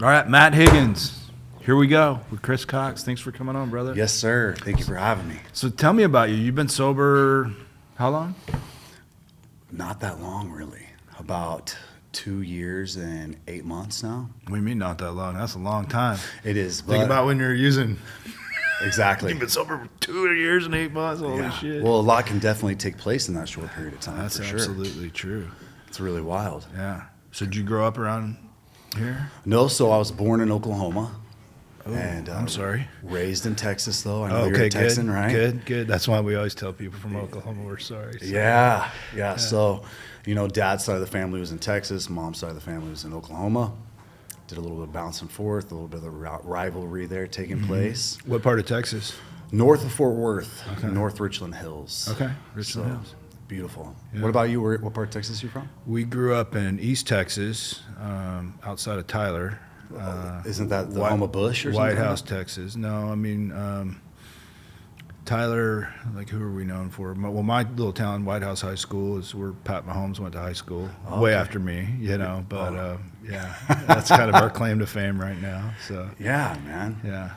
All right, Matt Higgins. Here we go with Chris Cox. Thanks for coming on, brother. Yes, sir. Thank you for having me. So tell me about you. You've been sober how long? Not that long, really. About 2 years and 8 months now. What do you mean not that long? That's a long time. It is. Think about when you're using. Exactly. You've been sober for 2 years and 8 months. Holy shit. Well, a lot can definitely take place in that short period of time. That's for sure. absolutely true. It's really wild. Yeah. So did you grow up around here? No, so I was born in Oklahoma. Oh, and I'm sorry. Raised in Texas, though. I know Okay, you're a Texan, good, right? Good. That's why we always tell people from Oklahoma we're sorry. So. Yeah. So, dad's side of the family was in Texas. Mom's side of the family was in Oklahoma. Did a little bit of bouncing forth, a little bit of the rivalry there taking place. What part of Texas? North of Fort Worth, North Richland Hills. Okay, Richland Hills. Beautiful. Yeah. What about you? What part of Texas are you from? We grew up in East Texas, outside of Tyler. Isn't that the home of Bush or something? White House, Texas. No, I mean, Tyler, like who are we known for? Well, my little town, White House High School, is where Pat Mahomes went to high school, way after me, but yeah, that's kind of our claim to fame right now. So yeah, man. Yeah.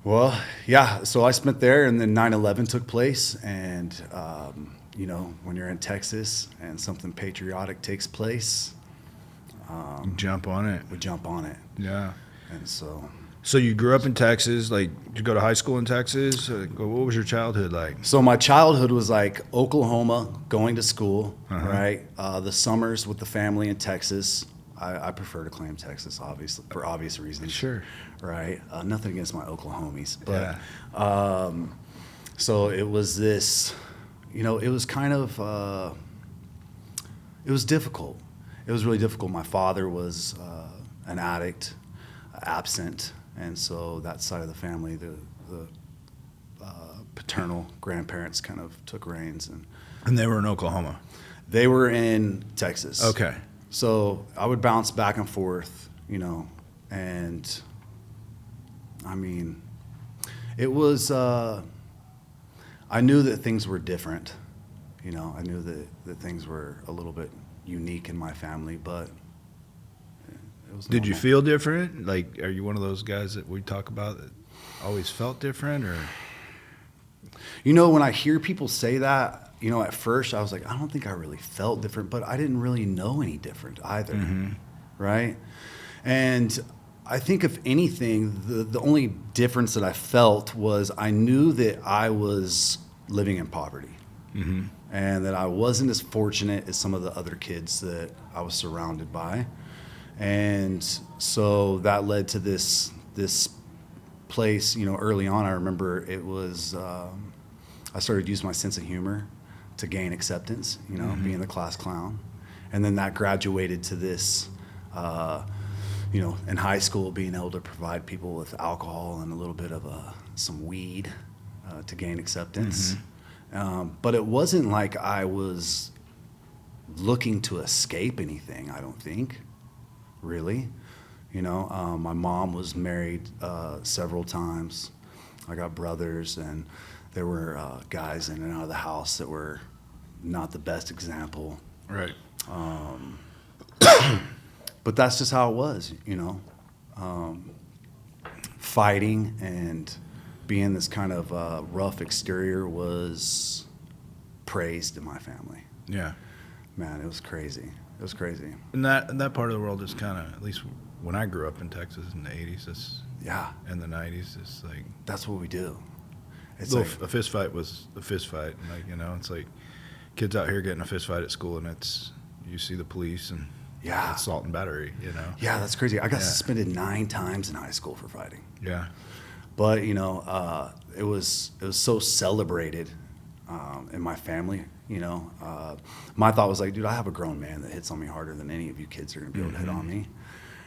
Well, yeah, so I spent there, and then 9/11 took place, and, when you're in Texas and something patriotic takes place, jump on it. we jump on it. Yeah. And so you grew up in Texas, like, did you go to high school in Texas? What was your childhood like? So my childhood was like Oklahoma, going to school, right? The summers with the family in Texas. I prefer to claim Texas, obviously, for obvious reasons. Sure. Right? Nothing against my Oklahomies. But so it was this, it was kind of, it was difficult. It was really difficult. My father was an addict, absent. And so that side of the family, the paternal grandparents kind of took reins. And they were in Oklahoma? They were in Texas. Okay. So I would bounce back and forth, and I mean, it was, I knew that things were different. I knew that things were a little bit unique in my family, but it was Did you normal. feel different? Like, are you one of those guys that we talk about that always felt different, or? When I hear people say that, at first I was like, I don't think I really felt different, but I didn't really know any different either, right? And I think if anything, the only difference that I felt was I knew that I was living in poverty, and that I wasn't as fortunate as some of the other kids that I was surrounded by. And so that led to this place, early on. I remember it was, I started using my sense of humor to gain acceptance, being the class clown. And then that graduated to this, in high school, being able to provide people with alcohol and a little bit of some weed to gain acceptance. But it wasn't like I was looking to escape anything, I don't think, really. My mom was married several times. I got brothers, and there were guys in and out of the house that were not the best example. Right. But that's just how it was, fighting and being this kind of rough exterior was praised in my family. Yeah. Man, it was crazy. It was crazy. And that part of the world is kind of, at least when I grew up in Texas in the 80s, and the 90s, it's like, that's what we do. It's a like, fist fight was a fist fight. And it's like kids out here getting a fist fight at school, and you see the police and assault and battery, Yeah, that's crazy. I got suspended 9 times in high school for fighting. Yeah. But, it was so celebrated in my family, My thought was like, dude, I have a grown man that hits on me harder than any of you kids are going to be able to hit on me.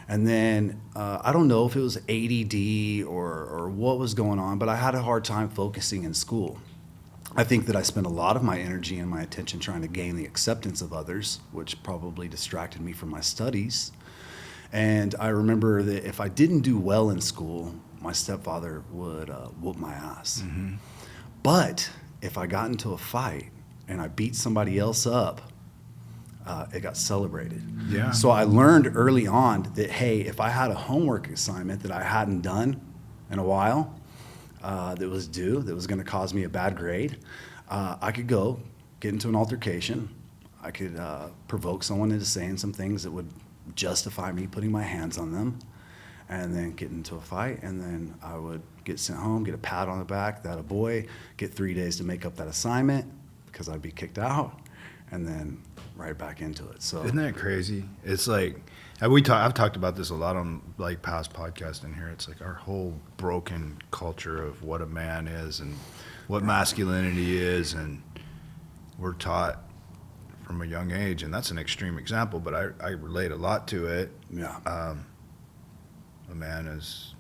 And then I don't know if it was ADD or what was going on, but I had a hard time focusing in school. I think that I spent a lot of my energy and my attention trying to gain the acceptance of others, which probably distracted me from my studies. And I remember that if I didn't do well in school, my stepfather would whoop my ass. But if I got into a fight and I beat somebody else up, it got celebrated. Yeah. So I learned early on that, hey, if I had a homework assignment that I hadn't done in a while, that was due, that was going to cause me a bad grade, I could go get into an altercation. I could provoke someone into saying some things that would justify me putting my hands on them, and then get into a fight, and then I would get sent home, get a pat on the back, that a boy, get 3 days to make up that assignment because I'd be kicked out, and then right back into it. So isn't that crazy? It's like I've talked about this a lot on like past podcasts in here. It's like our whole broken culture of what a man is and what masculinity is, and we're taught from a young age, and that's an extreme example, but I relate a lot to it. Yeah. A man is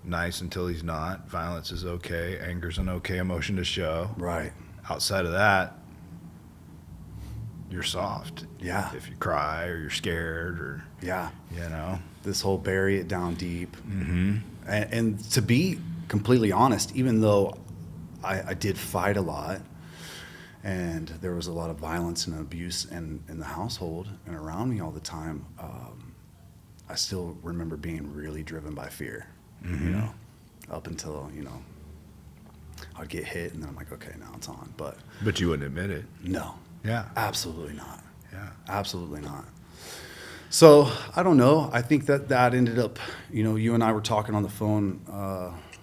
nice until he's not. Violence is okay. Anger's an okay emotion to show. Right. Outside of that, you're soft. Yeah. If you cry or you're scared or, Yeah. you know. This whole bury it down deep. Mm-hmm. And to be completely honest, even though I did fight a lot, and there was a lot of violence and abuse in the household and around me all the time, I still remember being really driven by fear, Mm-hmm. you know, up until, you know, I'd get hit and then I'm like, okay, now it's on. But But you wouldn't admit it. no, Yeah. absolutely not. Yeah. Absolutely not. So I don't know. I think that ended up, you know, you and I were talking on the phone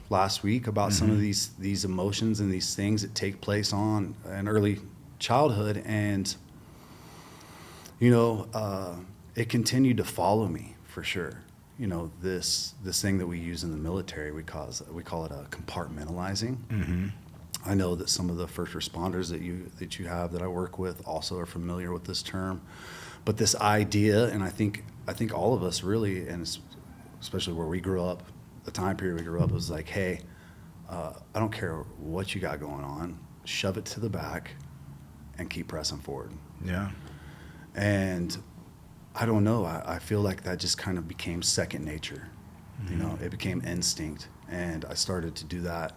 last week about some of these emotions and these things that take place on in early childhood, and you know, it continued to follow me for sure. You know, this thing that we use in the military, we call it a compartmentalizing. Mm-hmm. I know that some of the first responders that you have that I work with also are familiar with this term, but this idea, and I think all of us really, and especially where we grew up, the time period we grew up, was like, hey, I don't care what you got going on, shove it to the back, and keep pressing forward. Yeah. And I don't know. I feel like that just kind of became second nature. You know, it became instinct, and I started to do that.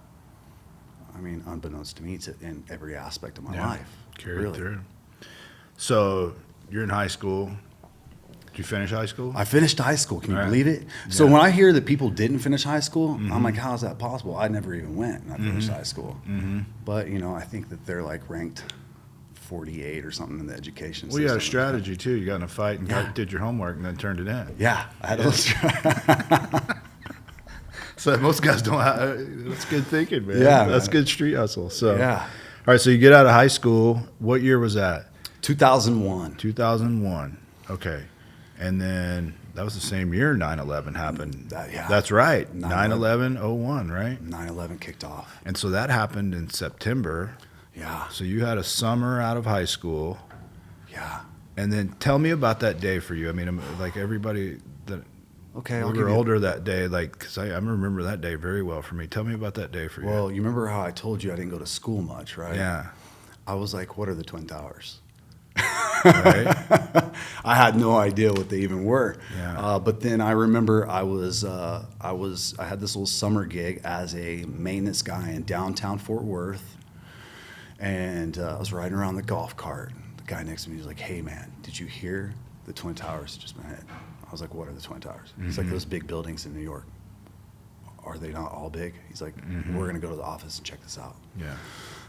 I mean, unbeknownst to me, in every aspect of my life. Carried really. through. So you're in high school. Did you finish high school? I finished high school. Can you All right. believe it? So Yeah. when I hear that people didn't finish high school, I'm like, how is that possible? I never even went and I finished high school. Mm-hmm. But, you know, I think that they're like ranked 48 or something in the education Well, you had a system. strategy too. You got in a fight and Yeah. did your homework and then turned it in. Yeah. I had a So most guys don't have, that's good thinking, man. Yeah, That's man. good street hustle. So, Yeah. All right. So you get out of high school. What year was that? 2001. 2001. Okay. And then that was the same year 9/11 happened. Yeah. That's right. 9/11. 9/11/01, right? 9/11 kicked off. And so that happened in September. Yeah. So you had a summer out of high school. Yeah. And then tell me about that day for you. I mean, like everybody that Okay. we were older that day, like, because I remember that day very well for me. Tell me about that day for you. Well, you remember how I told you I didn't go to school much, right? Yeah. I was like, what are the Twin Towers? Right? I had no idea what they even were. Yeah. But then I remember I had this little summer gig as a maintenance guy in downtown Fort Worth, and I was riding around the golf cart. The guy next to me was like, "Hey man, did you hear the Twin Towers just been hit?" I was like, "What are the Twin Towers?" He's like, "Those big buildings in New York. Are they not all big?" He's like, "We're gonna go to the office and check this out." Yeah.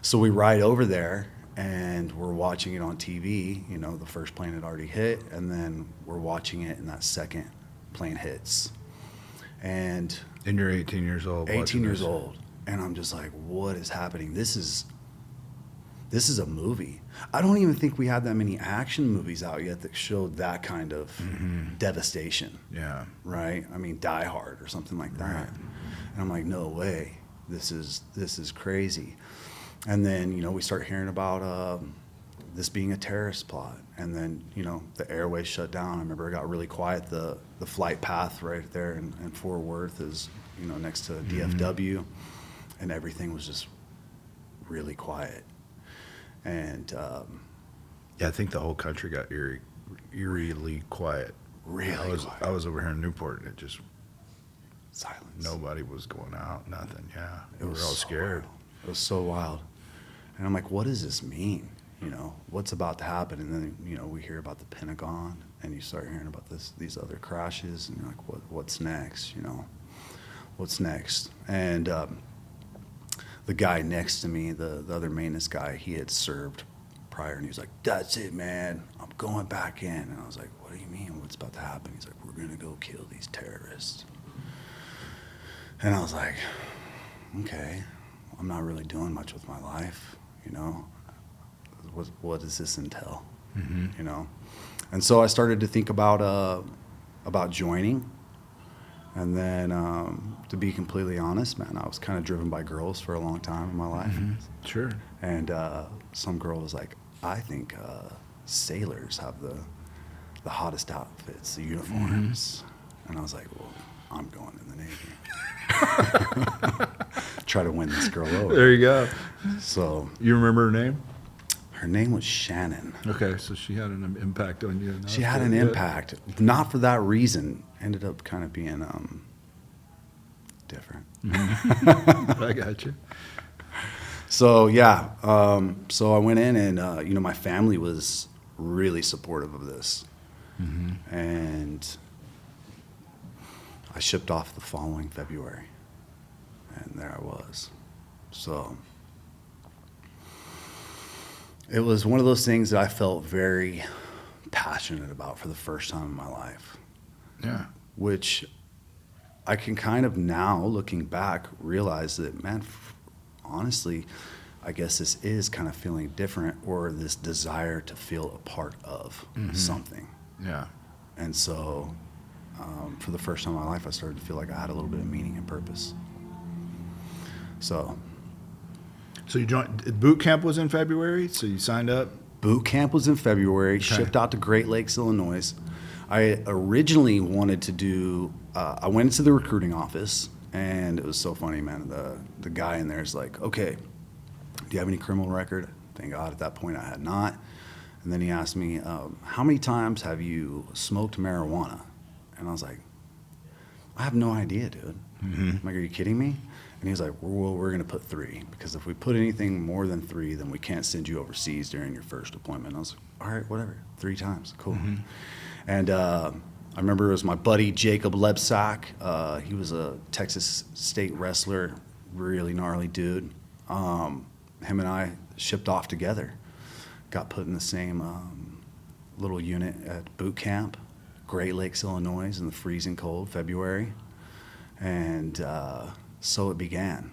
So we ride over there, and we're watching it on TV. You know, the first plane had already hit, and then we're watching it, and that second plane hits. And And you're 18 years old. 18 watching years this. old, and I'm just like, what is happening? This is a movie. I don't even think we had that many action movies out yet that showed that kind of devastation, Yeah. right? I mean, Die Hard or something like that. Right. And I'm like, no way. This is crazy. And then, you know, we start hearing about this being a terrorist plot. And then, you know, the airways shut down. I remember it got really quiet. The flight path right there in Fort Worth is, you know, next to DFW. And everything was just really quiet. And Yeah, I think the whole country got eerily quiet. really quiet. I was over here in Newport, and it just Silence. nobody was going out. Nothing. Yeah, It we were was all so scared. wild. It was so wild. And I'm like, what does this mean? you know, what's about to happen? And then, you know, we hear about the Pentagon, and you start hearing about these other crashes, and you're like, what's next? You know, what's next? And the guy next to me, the other maintenance guy, he had served prior, and he was like, "That's it, man. I'm going back in." And I was like, "What do you mean? What's about to happen?" He's like, "We're gonna go kill these terrorists." And I was like, "Okay, I'm not really doing much with my life, you know. What does this entail?" Mm-hmm. You know. And so I started to think about joining. And then, to be completely honest, man, I was kind of driven by girls for a long time in my life. Mm-hmm. Sure. And some girl was like, "I think sailors have the hottest outfits, the uniforms." Mm-hmm. And I was like, "Well, I'm going in the Navy." Try to win this girl over. There you go. So You remember her name? her name was Shannon. Okay, so she had an impact on you. She had an impact. Not for that reason. Ended up kind of being different. Mm-hmm. I got you. So yeah, so I went in, and you know, my family was really supportive of this, Mm-hmm. and I shipped off the following February, and there I was. So it was one of those things that I felt very passionate about for the first time in my life, Yeah. which I can kind of now, looking back, realize that, man, honestly, I guess this is kind of feeling different, or this desire to feel a part of Mm-hmm. something. Yeah. And so for the first time in my life, I started to feel like I had a little bit of meaning and purpose. So So you joined, boot camp was in February, so you signed up? boot camp was in February, shipped out to Great Lakes, Illinois. I originally wanted to do, I went into the recruiting office, and it was so funny, man. The guy in there is like, "Okay, do you have any criminal record?" Thank God at that point I had not. And then he asked me, "How many times have you smoked marijuana?" And I was like, "I have no idea, dude." Mm-hmm. I'm like, "Are you kidding me?" And he was like, "Well, we're going to put 3, because if we put anything more than 3, then we can't send you overseas during your first deployment." And I was like, "All right, whatever, 3 times, cool." Mm-hmm. And I remember it was my buddy Jacob Lebsack. He was a Texas state wrestler, really gnarly dude. Him and I shipped off together, got put in the same little unit at boot camp, Great Lakes, Illinois, in the freezing cold, February. And so it began.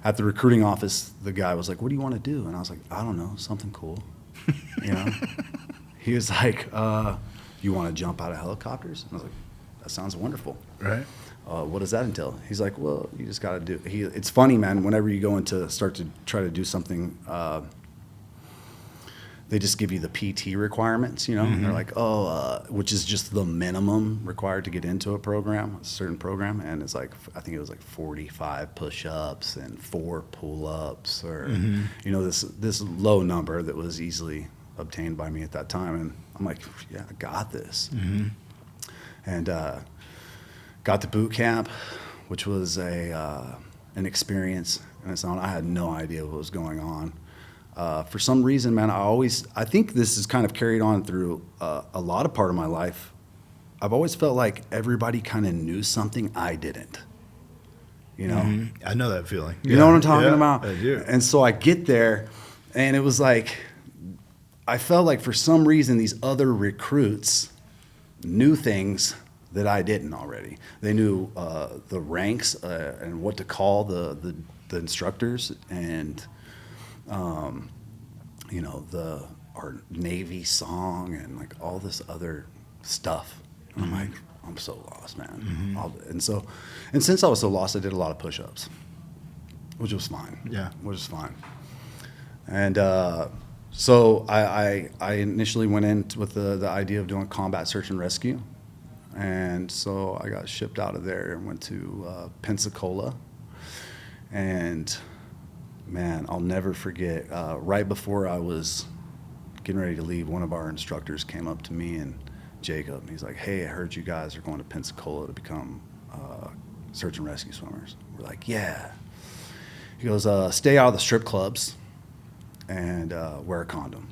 At the recruiting office, the guy was like, "What do you want to do?" And I was like, "I don't know, something cool." You know? He was like, "You want to jump out of helicopters?" And I was like, "That sounds wonderful." Right. What does that entail? He's like, "Well, you just got to do." It's funny, man. Whenever you go into start to try to do something, they just give you the PT requirements, you know. Mm-hmm. They're like, which is just the minimum required to get into a program, a certain program, and it's like, I think it was like 45 push-ups and 4 pull-ups, or Mm-hmm. you know, this low number that was easily obtained by me at that time, and I'm like, "Yeah, I got this." Mm-hmm. And got to boot camp, which was an experience in its own. I had no idea what was going on. For some reason, man, I think this is kind of carried on through a lot of part of my life. I've always felt like everybody kind of knew something I didn't. You know? Mm-hmm. I know that feeling. You know what I'm talking Yeah, about? I do. And so I get there, and it was like, I felt like for some reason these other recruits knew things that I didn't already. They knew the ranks and what to call the instructors, and you know, our Navy song, and like all this other stuff. And I'm like, I'm so lost, man. Mm-hmm. And since I was so lost, I did a lot of push-ups, which was fine. Yeah. Which was fine. And so I initially went in with the idea of doing combat search and rescue. And so I got shipped out of there and went to Pensacola. And man, I'll never forget, right before I was getting ready to leave, one of our instructors came up to me and Jacob, and he's like, "Hey, I heard you guys are going to Pensacola to become search and rescue swimmers." We're like, "Yeah." He goes, "Stay out of the strip clubs, and wear a condom.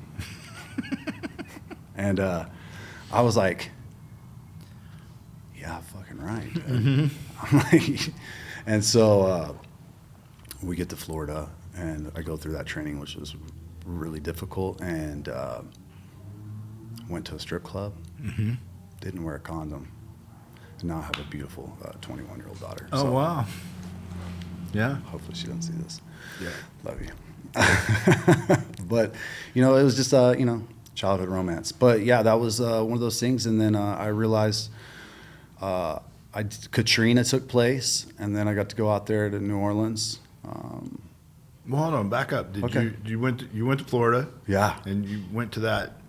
And I was like, yeah, fucking right. I'm like, and so we get to Florida, and I go through that training, which was really difficult, and went to a strip club, didn't wear a condom, and now I have a beautiful 21-year-old daughter. Oh, So wow. Yeah. hopefully she doesn't see this. Yeah. Love you. But, you know, it was just, you know, childhood romance. But, yeah, that was one of those things. And then I realized Katrina took place, and then I got to go out there to New Orleans. Well, hold on, back up. Okay. You went to Florida? Yeah. And you went to that,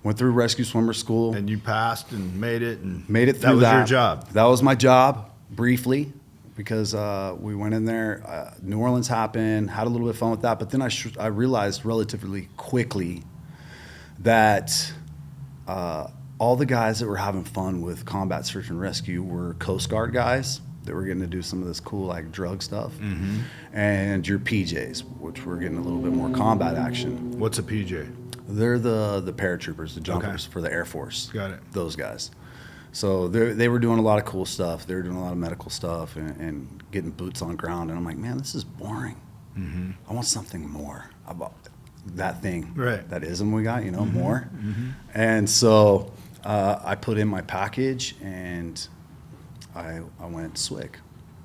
Went through rescue swimmer school. and you passed and made it, and Made it through that was your job. That was my job, briefly, because we went in there. New Orleans happened, had a little bit of fun with that, but then I realized relatively quickly that all the guys that were having fun with combat search and rescue were Coast Guard guys that were getting to do some of this cool like drug stuff, and your PJs, which were getting a little bit more combat action. What's a PJ? They're the paratroopers, the jumpers for the Air Force. Got it. Those guys. So they were doing a lot of cool stuff. They were doing a lot of medical stuff and getting boots on ground. And I'm like, man, this is boring. I want something more about that thing, Right. that ism we got, you know, more. And so I put in my package, and I went SWCC,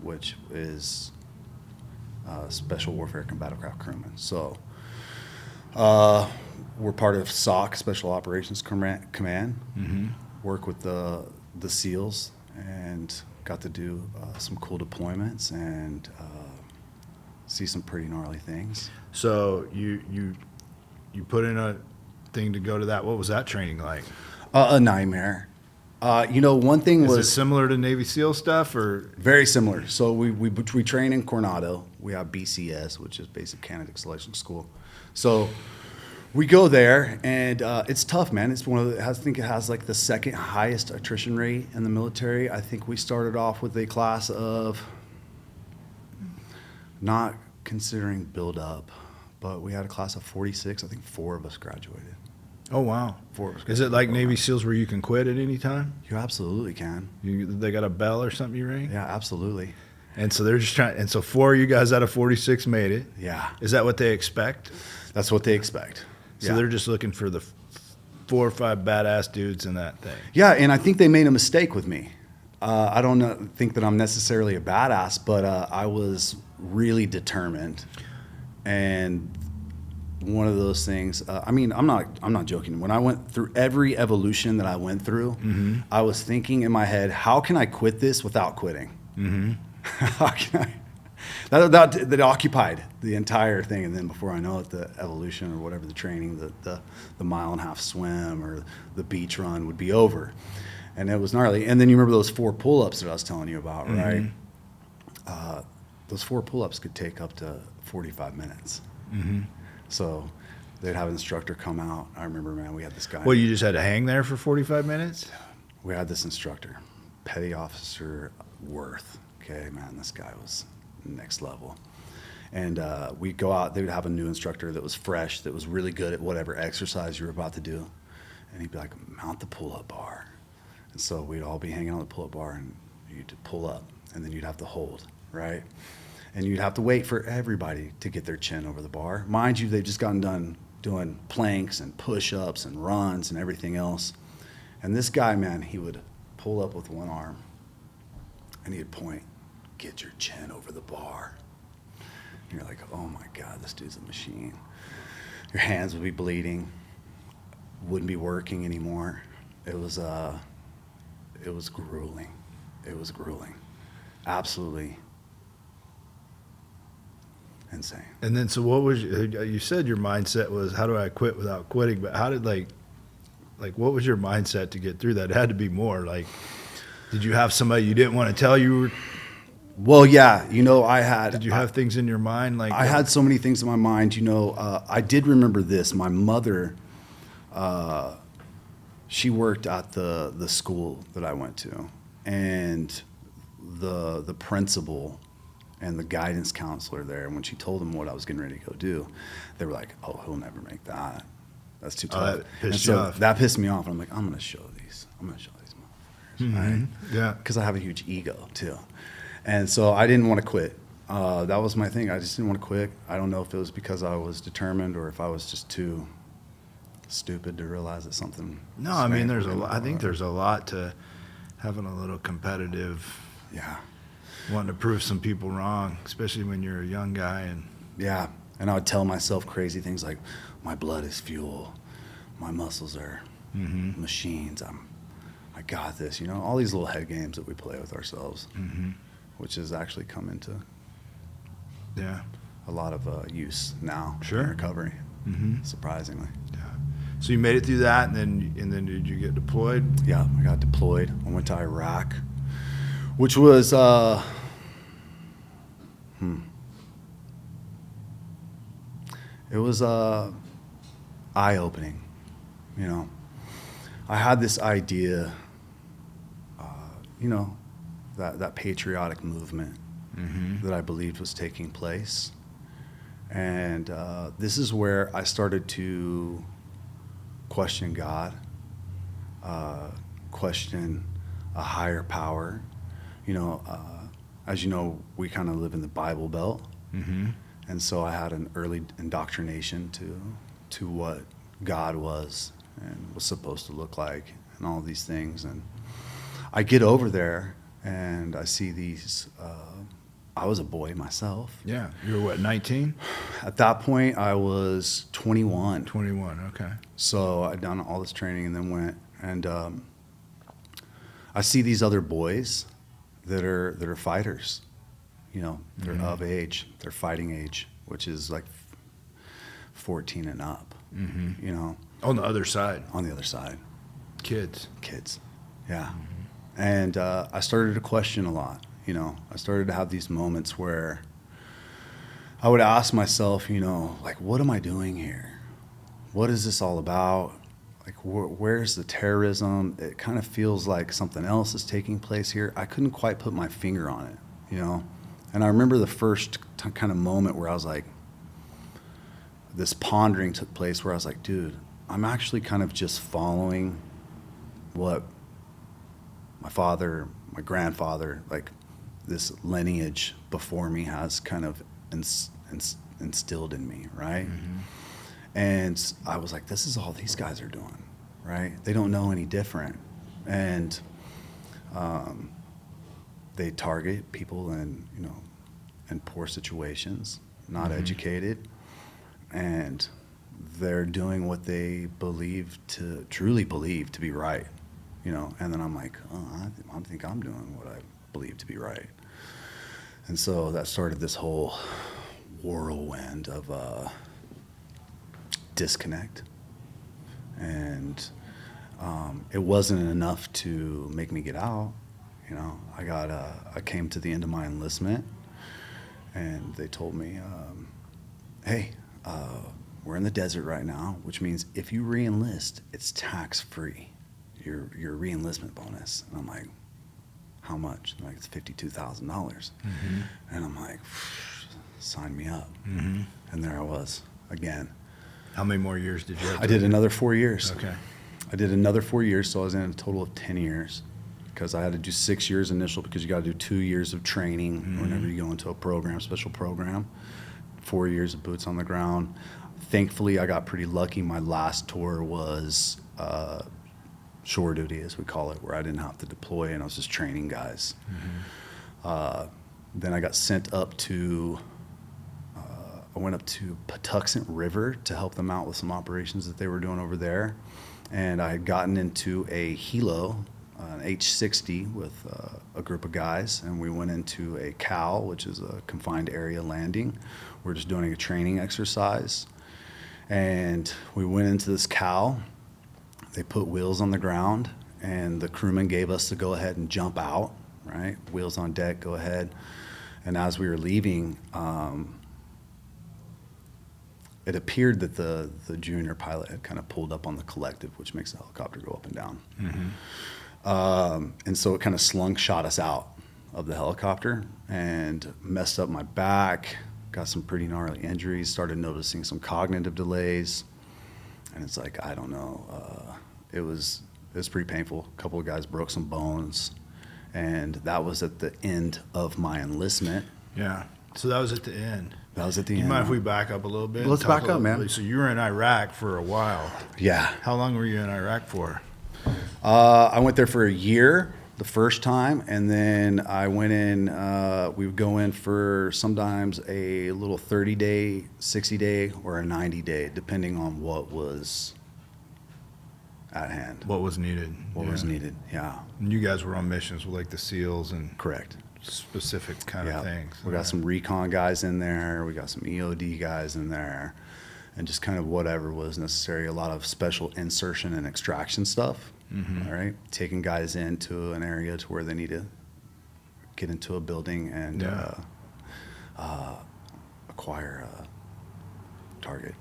which is Special Warfare Combative Craft Crewman. So we're part of SOC, Special Operations Command. Work with the SEALs, and got to do some cool deployments and see some pretty gnarly things. So you put in a thing to go to that. What was that training like? A nightmare. You know, one thing Is was it similar to Navy SEAL stuff, or? very similar. So we train in Coronado. We have BCS, which is Basic Candidate Selection School. So we go there, and it's tough, man. It's one of the, I think it has like the second highest attrition rate in the military. I think we started off with a class of, not considering build up, but we had a class of 46. I think 4 of us graduated. Oh, wow. 4 of us. Is it like Navy SEALs where you can quit at any time? You absolutely can. They got a bell or something you ring? Yeah, absolutely. And so they're just trying, and so 4 of you guys out of 46 made it. Yeah, Is that what they expect? that's what they expect. So Yeah. they're just looking for the 4 or 5 badass dudes in that thing. Yeah, and I think they made a mistake with me. I don't think that I'm necessarily a badass, but I was really determined, and one of those things. I mean, I'm not joking. When I went through every evolution that I went through, I was thinking in my head, how can I quit this without quitting? How can I? That occupied the entire thing, and then before I know it, the evolution or whatever, the training, the 1.5 mile swim or the beach run would be over, and it was gnarly. And then you remember those 4 pull-ups that I was telling you about, right? Those 4 pull-ups could take up to 45 minutes. So they'd have an instructor come out. I remember, man, we had this guy. Well, you just had to hang there for 45 minutes? We had this instructor, Petty Officer Worth. Okay, man, this guy was next level. And we'd go out, they would have a new instructor that was fresh, that was really good at whatever exercise you were about to do. And he'd be like, mount the pull-up bar. And so we'd all be hanging on the pull-up bar, and you'd pull up, and then you'd have to hold, right? And you'd have to wait for everybody to get their chin over the bar. Mind you, they've just gotten done doing planks and push-ups and runs and everything else. And this guy, man, he would pull up with one arm, and he'd point, get your chin over the bar. And you're like, oh my God, this dude's a machine. Your hands would be bleeding, wouldn't be working anymore. It was grueling. It was grueling. Absolutely insane. And then, so what was, you said your mindset was, how do I quit without quitting? But how did, like, what was your mindset to get through that? It had to be more. Like, did you have somebody you didn't want to tell you were? Well, yeah, you know, I had. Did you have things in your mind? Like, I had so many things in my mind. You know, I did remember this. My mother, she worked at the school that I went to, and the principal And the guidance counselor there, when she told them what I was getting ready to go do, they were like, "Oh, he'll never make that. That's too tough." That pissed and you so off. that pissed me off. And I'm like, I'm going to show these motherfuckers, right? Yeah. Because I have a huge ego too. And so I didn't want to quit. That was my thing. I just didn't want to quit. I don't know if it was because I was determined or if I was just too stupid to realize that something. No, I mean, I think there's a lot to having a little competitive, Yeah. wanting to prove some people wrong, especially when you're a young guy. And Yeah. And I would tell myself crazy things like, my blood is fuel. My muscles are machines. I got this. You know, all these little head games that we play with ourselves, which has actually come into yeah, a lot of use now Sure. in recovery, surprisingly. yeah. So you made it through that, and then did you get deployed? Yeah, I got deployed. I went to Iraq, which was it was eye-opening. You know, I had this idea, you know, that patriotic movement that I believed was taking place, and this is where I started to question God, question a higher power. You know, as you know, we kind of live in the Bible Belt, and so I had an early indoctrination to what God was and was supposed to look like, and all these things. And I get over there, and I see these. I was a boy myself. Yeah. You were what, 19? At that point, I was 21. 21, okay. So I'd done all this training and then went, and I see these other boys that are fighters. You know, they're of age, they're fighting age, which is like 14 and up. You know, On the other side, on the other side, kids. yeah. And I started to question a lot. You know, I started to have these moments where I would ask myself, you know, like, what am I doing here? What is this all about? Like, where's the terrorism? It kind of feels like something else is taking place here. I couldn't quite put my finger on it, you know? And I remember the first kind of moment where I was like, this pondering took place where I was like, dude, I'm actually kind of just following what my father, my grandfather, like this lineage before me has kind of instilled in me, right? And I was like, this is all these guys are doing, right? They don't know any different. And they target people in, you know, in poor situations, not educated, and they're doing what they truly believe to be right, you know. And then I'm like, oh, I think I'm doing what I believe to be right. And so that started this whole whirlwind of disconnect. And it wasn't enough to make me get out. You know, I came to the end of my enlistment, and they told me, hey, we're in the desert right now, which means if you re-enlist, it's tax-free, your re-enlistment bonus. And I'm like, how much? They're like, it's $52,000. And I'm like, sign me up. And there I was again. How many more years did you have? I did another 4 years. Okay. I did another 4 years, so I was in a total of 10 years because I had to do 6 years initial because you got to do 2 years of training whenever you go into a program, special program, 4 years of boots on the ground. Thankfully, I got pretty lucky. My last tour was shore duty, as we call it, where I didn't have to deploy and I was just training guys. Then I got sent up to I went up to Patuxent River to help them out with some operations that they were doing over there. And I had gotten into a helo, an H-60 with a group of guys, and we went into a CAL, which is a confined area landing. We're just doing a training exercise. And we went into this CAL. They put wheels on the ground, and the crewman gave us to go ahead and jump out, right? Wheels on deck, go ahead. And as we were leaving, it appeared that the junior pilot had kind of pulled up on the collective, which makes the helicopter go up and down. And so it kind of slung shot us out of the helicopter and messed up my back, got some pretty gnarly injuries, started noticing some cognitive delays. And it's like, I don't know. It was pretty painful. A couple of guys broke some bones. And that was at the end of my enlistment. Yeah. So that was at the end. That was at the You end. mind if we back up a little bit? Let's back up, man. So you were in Iraq for a while. Yeah. How long were you in Iraq for? I went there for a year the first time, and then I went in, we would go in for sometimes a little 30-day, 60-day, or a 90-day, depending on what was at hand. What was needed? What was needed, yeah. And you guys were on missions with like the SEALs and Correct. specific kind of things. We got some recon guys in there. We got some EOD guys in there, and just kind of whatever was necessary. A lot of special insertion and extraction stuff. Mm-hmm. All right, taking guys into an area to where they need to get into a building and acquire a target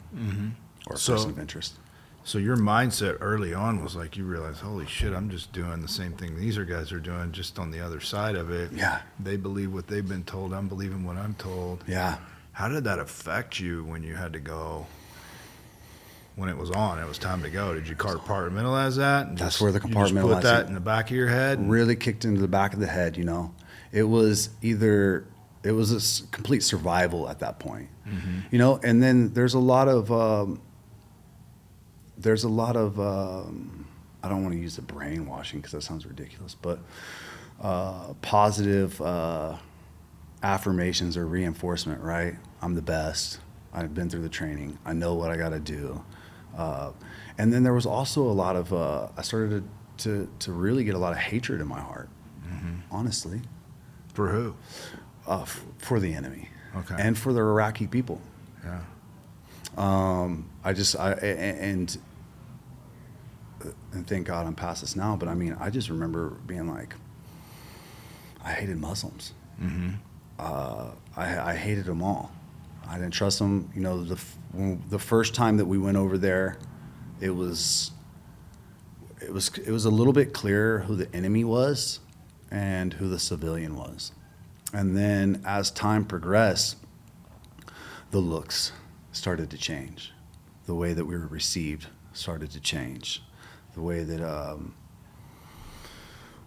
or a person of interest. So your mindset early on was like, you realize, holy shit, I'm just doing the same thing these guys are doing, just on the other side of it. Yeah. They believe what they've been told. I'm believing what I'm told. Yeah. How did that affect you when you had to go? When it was on, it was time to go. Did you compartmentalize that? And That's where the you just put compartmentalizing that in the back of your head? really kicked into the back of the head. You know, it was a complete survival at that point. Mm-hmm. You know, and then there's a lot of I don't want to use the brainwashing because that sounds ridiculous, but positive affirmations or reinforcement. Right? I'm the best. I've been through the training. I know what I got to do. And then there was also a lot of, I started to really get a lot of hatred in my heart, honestly. For who? For the enemy. Okay. And for the Iraqi people. Yeah. And thank God I'm past this now, but I mean, I just remember being like, I hated Muslims. Mm-hmm. I hated them all. I didn't trust them. You know, the first time that we went over there, it was a little bit clearer who the enemy was and who the civilian was. And then as time progressed, the looks started to change. The way that we were received started to change. The way that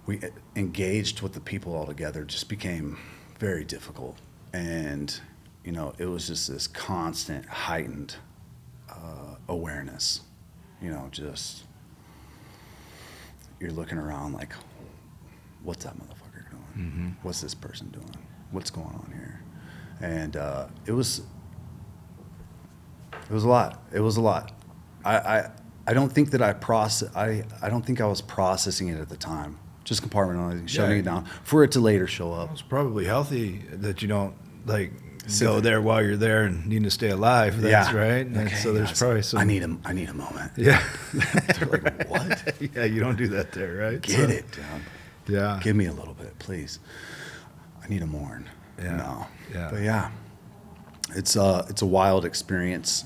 we engaged with the people all together just became very difficult. And you know, it was just this constant heightened awareness. You know, just you're looking around like, what's that motherfucker doing? Mm-hmm. What's this person doing? What's going on here? And it was a lot. It was a lot. I don't think that I don't think I was processing it at the time. Just compartmentalizing, shoving it down for it to later show up. It's probably healthy that you don't like go there while you're there and need to stay alive. That's right. And Okay, so there's guys, probably some. I need a moment. Yeah. They're like, what? Yeah, you don't do that there, right? Get it, dude. Yeah. Give me a little bit, please. I need a mourn. Yeah. No. Yeah. But yeah, it's a wild experience,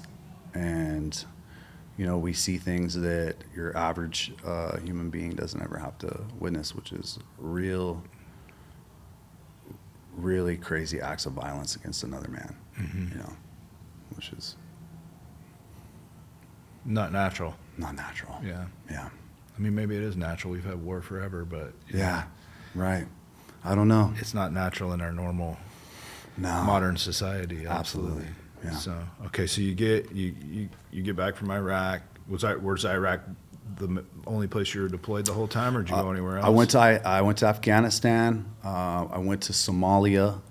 and you know, we see things that your average human being doesn't ever have to witness, which is really crazy acts of violence against another man. Mm-hmm. You know, which is Not natural. not natural. Yeah. Yeah. I mean, maybe it is natural. We've had war forever, but Yeah. Right. I don't know. it's not natural in our normal No. modern society. Absolutely. Yeah. So okay, so you get back from Iraq. Was Iraq the only place you were deployed the whole time, or did you go anywhere else? I went to Afghanistan. I went to Somalia.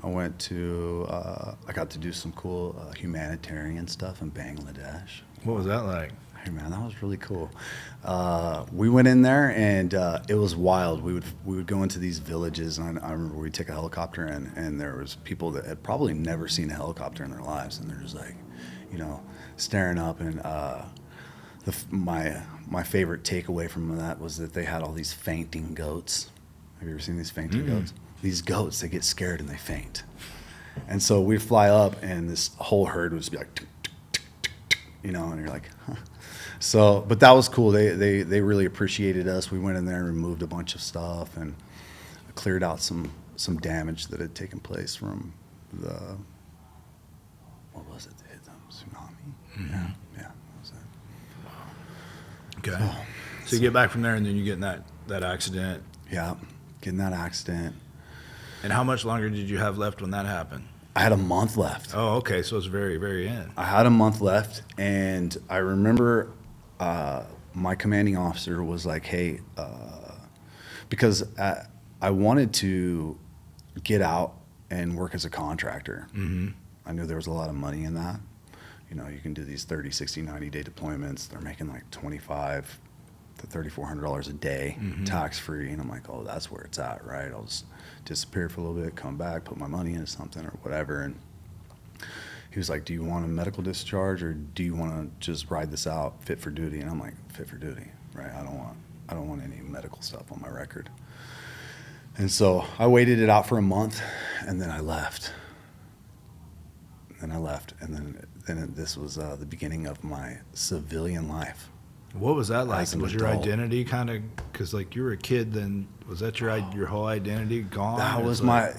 I got to do some cool humanitarian stuff in Bangladesh. What was that like? Hey man, that was really cool. We went in there and it was wild. We would go into these villages, and I remember we'd take a helicopter in, and there was people that had probably never seen a helicopter in their lives, and they're just like, you know, staring up. And my favorite takeaway from that was that they had all these fainting goats. Have you ever seen these fainting goats? These goats, they get scared and they faint. And so we'd fly up, and this whole herd would just be like, tick, tick, tick, tick, tick, you know, and you're like, huh. So, but that was cool. They really appreciated us. We went in there and removed a bunch of stuff and cleared out some some damage that had taken place from the, what was it? The tsunami? Mm-hmm. Yeah, that was it. Okay. So you get back from there, and then you get in that accident. Yeah, getting that accident. And how much longer did you have left when that happened? I had a month left. Oh, okay. So it's very, very end. I had a month left, and I remember my commanding officer was like, hey, because I wanted to get out and work as a contractor. Mm-hmm. I knew there was a lot of money in that. You know, you can do these 30, 60, 90-day deployments. They're making like $2,500 to $3,400 a day, tax-free. And I'm like, oh, that's where it's at, right? I'll just disappear for a little bit, come back, put my money into something or whatever. And he was like, do you want a medical discharge, or do you want to just ride this out fit for duty? And I'm like, fit for duty, right? I don't want any medical stuff on my record. And so I waited it out for a month, and then I left. And then this was the beginning of my civilian life. What was that like? As an Was your adult. identity kind of, because like you were a kid then, was that your whole identity gone? That was like,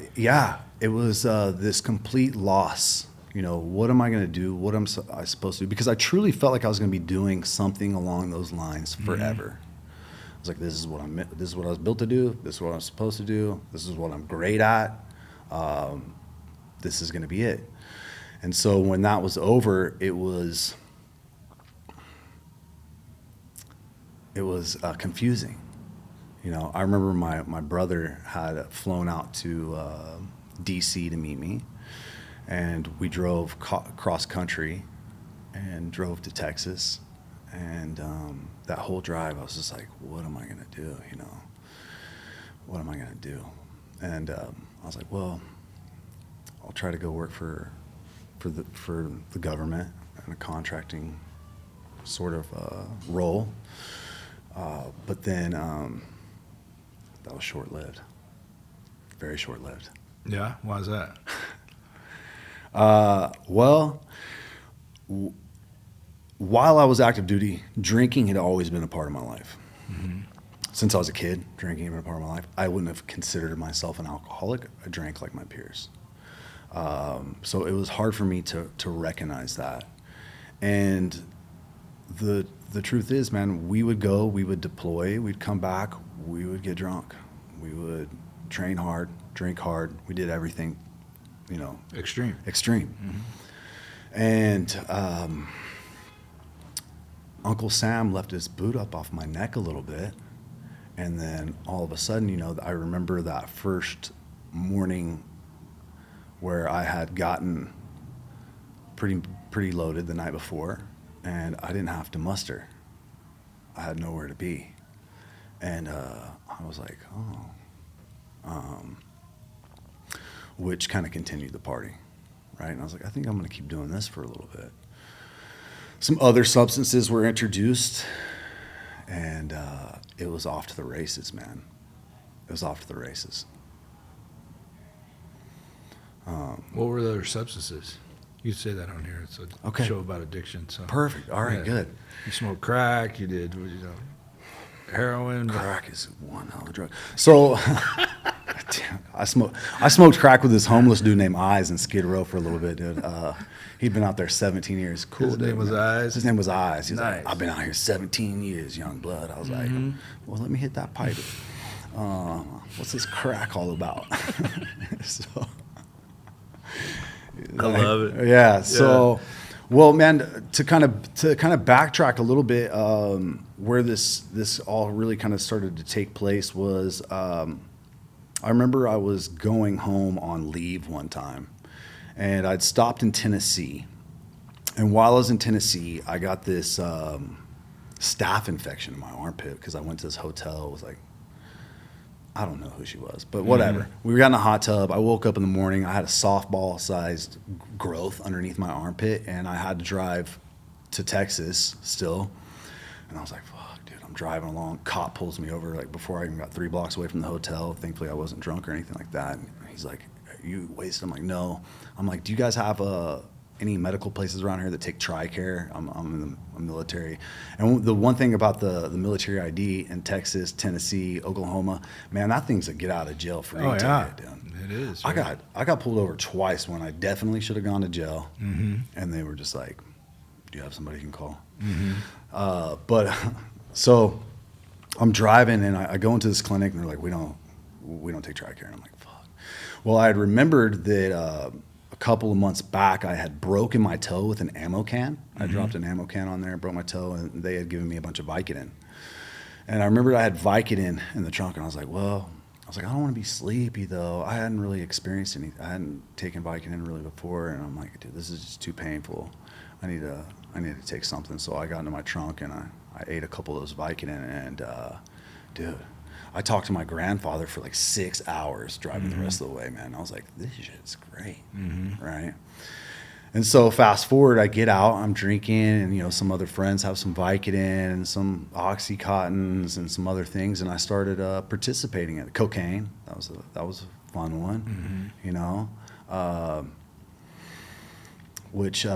it was this complete loss. You know, what am I going to do? What am I supposed to do? Because I truly felt like I was going to be doing something along those lines forever. I was like, this is what I was built to do. This is what I'm supposed to do. This is what I'm great at. This is going to be it. And so when that was over, it was confusing. You know, I remember my brother had flown out to DC to meet me, and we drove cross country and drove to Texas. And that whole drive, I was just like, what am I going to do? You know, what am I going to do? And I was like, well, I'll try to go work for the government in a contracting sort of role. But then that was short-lived, very short-lived. Yeah, why is that? While I was active duty, drinking had always been a part of my life. Mm-hmm. Since I was a kid, drinking had been a part of my life. I wouldn't have considered myself an alcoholic. I drank like my peers. So it was hard for me to recognize that. And the truth is, man, we would go, we would deploy, we'd come back, we would get drunk. We would train hard, drink hard. We did everything, you know. Extreme. Mm-hmm. And Uncle Sam left his boot up off my neck a little bit. And then all of a sudden, you know, I remember that first morning where I had gotten pretty loaded the night before, and I didn't have to muster. I had nowhere to be. And I was like, which kind of continued the party, right? And I was like, I think I'm going to keep doing this for a little bit. Some other substances were introduced, and it was off to the races, man. It was off to the races. What were the other substances? You say that on here. It's a Okay. show about addiction. So Perfect. All right, yeah. good. You smoked crack. You did, heroin. Crack is one hell of a drug. So I smoked crack with this homeless dude named Eyes in Skid Row for a little bit, dude. He'd been out there 17 years. Cool. His name was man. Eyes? His name was Eyes. He's Nice. like, I've been out here 17 years, young blood. I was like, well, let me hit that pipe. What's this crack all about? So, I love it. Yeah. So, well, man, to kind of backtrack a little bit, where this all really kind of started to take place was, I remember I was going home on leave one time, and I'd stopped in Tennessee. And while I was in Tennessee, I got this staph infection in my armpit because I went to this hotel. It was like, I don't know who she was, but whatever. Mm-hmm. We got in a hot tub. I woke up in the morning. I had a softball-sized growth underneath my armpit, and I had to drive to Texas still. And I was like, fuck, dude, I'm driving along. Cop pulls me over like before I even got 3 blocks away from the hotel. Thankfully, I wasn't drunk or anything like that. And he's like, are you wasted? I'm like, no. I'm like, do you guys have any medical places around here that take TRICARE. I'm in the military. And the one thing about the military ID in Texas, Tennessee, Oklahoma, man, that thing's a get out of jail free ticket, dude. It is. I Right? got pulled over twice when I definitely should have gone to jail. Mm-hmm. And they were just like, do you have somebody you can call? Mm-hmm. But so I'm driving and I go into this clinic and they're like, we don't take TRICARE. And I'm like, fuck. Well, I had remembered that a couple of months back I had broken my toe with an ammo can. I dropped an ammo can on there and broke my toe, and they had given me a bunch of Vicodin. And I remembered I had Vicodin in the trunk, and I was like, I don't want to be sleepy though. I hadn't really experienced any. I hadn't taken Vicodin really before, and I'm like, dude, this is just too painful. I need to take something. So I got into my trunk and I ate a couple of those Vicodin, and dude, I talked to my grandfather for like 6 hours driving the rest of the way, man. I was like, this shit's great, right? And so fast forward, I get out, I'm drinking, and some other friends have some Vicodin and some Oxycontins and some other things, and I started participating in it. Cocaine. That was a fun one, which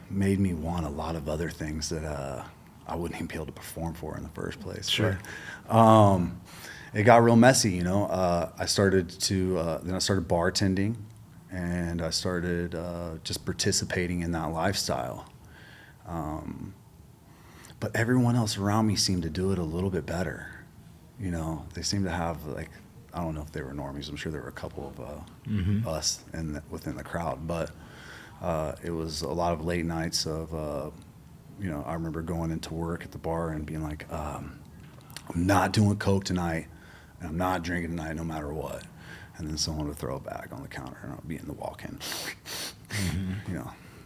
made me want a lot of other things that I wouldn't even be able to perform for in the first place. Sure. But, it got real messy, I started bartending, and I started just participating in that lifestyle. But everyone else around me seemed to do it a little bit better. They seemed to have, like, I don't know if they were normies. I'm sure there were a couple of us within the crowd, but it was a lot of late nights of, I remember going into work at the bar and being like, I'm not doing Coke tonight, and I'm not drinking tonight no matter what. And then someone would throw a bag on the counter, and I'd be in the walk-in,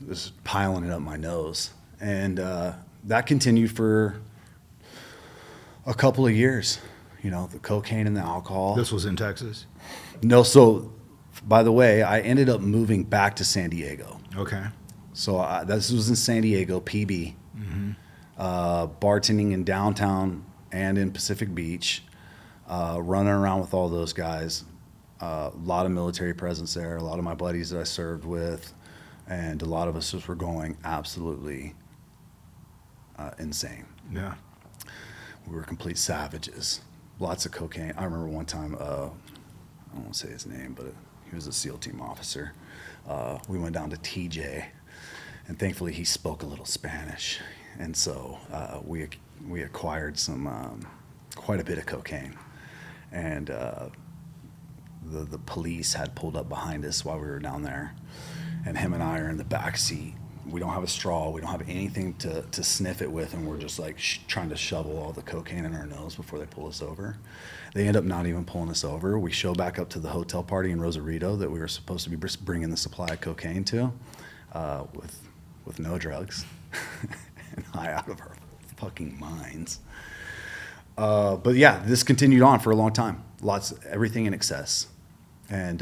just piling it up my nose. And that continued for a couple of years, the cocaine and the alcohol. This was in Texas? No, so by the way, I ended up moving back to San Diego. Okay. So this was in San Diego, PB, bartending in downtown and in Pacific Beach, running around with all those guys. A lot of military presence there, a lot of my buddies that I served with, and a lot of us just were going absolutely insane. Yeah. We were complete savages. Lots of cocaine. I remember one time, I won't say his name, but he was a SEAL team officer. We went down to TJ, and thankfully he spoke a little Spanish, and so we acquired some quite a bit of cocaine, and the police had pulled up behind us while we were down there, and him and I are in the back seat. We don't have a straw. We don't have anything to sniff it with, and we're just like trying to shovel all the cocaine in our nose before they pull us over. They end up not even pulling us over. We show back up to the hotel party in Rosarito that we were supposed to be bringing the supply of cocaine to, with no drugs, and high out of our fucking minds. But yeah, this continued on for a long time. Everything in excess, and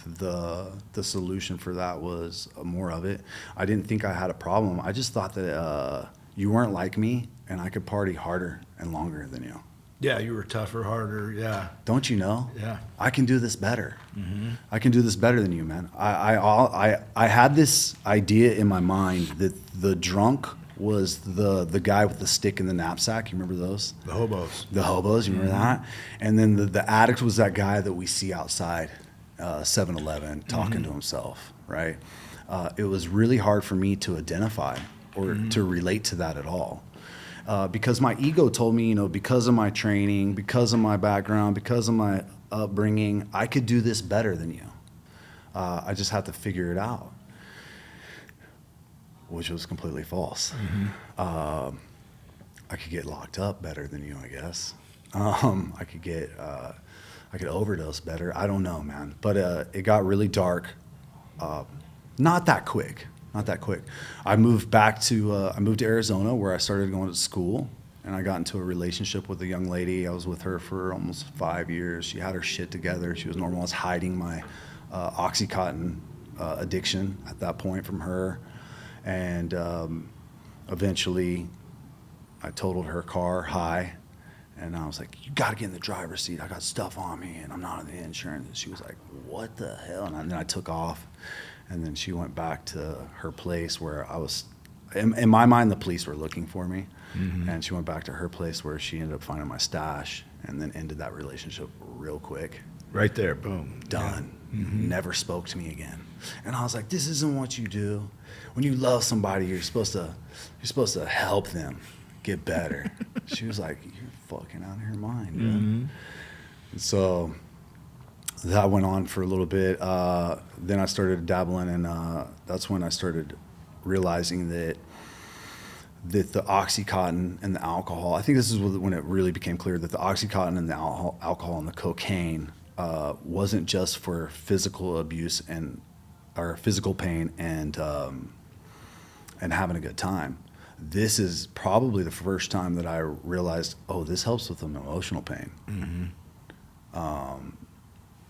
the solution for that was more of it. I didn't think I had a problem. I just thought that you weren't like me, and I could party harder and longer than you. Yeah, you were tougher, harder. Yeah. Don't you know? Yeah. I can do this better. I can do this better than you, man. I had this idea in my mind that the drunk was the guy with the stick in the knapsack. You remember those? The hobos. The hobos, you remember that? And then the addict was that guy that we see outside 7-Eleven talking to himself, right? It was really hard for me to identify or to relate to that at all. Because my ego told me, because of my training, because of my background, because of my upbringing, I could do this better than you. I just have to figure it out, which was completely false. I could get locked up better than you, I guess. I could overdose better. I don't know, man. But it got really dark. Not that quick. I moved to Arizona, where I started going to school, and I got into a relationship with a young lady. I was with her for almost 5 years. She had her shit together. She was normal. I was hiding my Oxycontin addiction at that point from her. And eventually I totaled her car high, And I was like, you got to get in the driver's seat. I got stuff on me, and I'm not on the insurance. And she was like, what the hell? And then I took off, and then she went back to her place where I was. In my mind, the police were looking for me, and she went back to her place where she ended up finding my stash, and then ended that relationship real quick. Right there, boom. Done. Yeah. Never spoke to me again. And I was like, this isn't what you do. When you love somebody, you're supposed to help them get better. She was like, you're fucking out of your mind, bro. And so that went on for a little bit. Then I started dabbling, and that's when I started realizing that the Oxycontin and the alcohol, I think this is when it really became clear that the Oxycontin and the alcohol and the cocaine wasn't just for physical abuse or physical pain and having a good time. This is probably the first time that I realized, oh, this helps with emotional pain.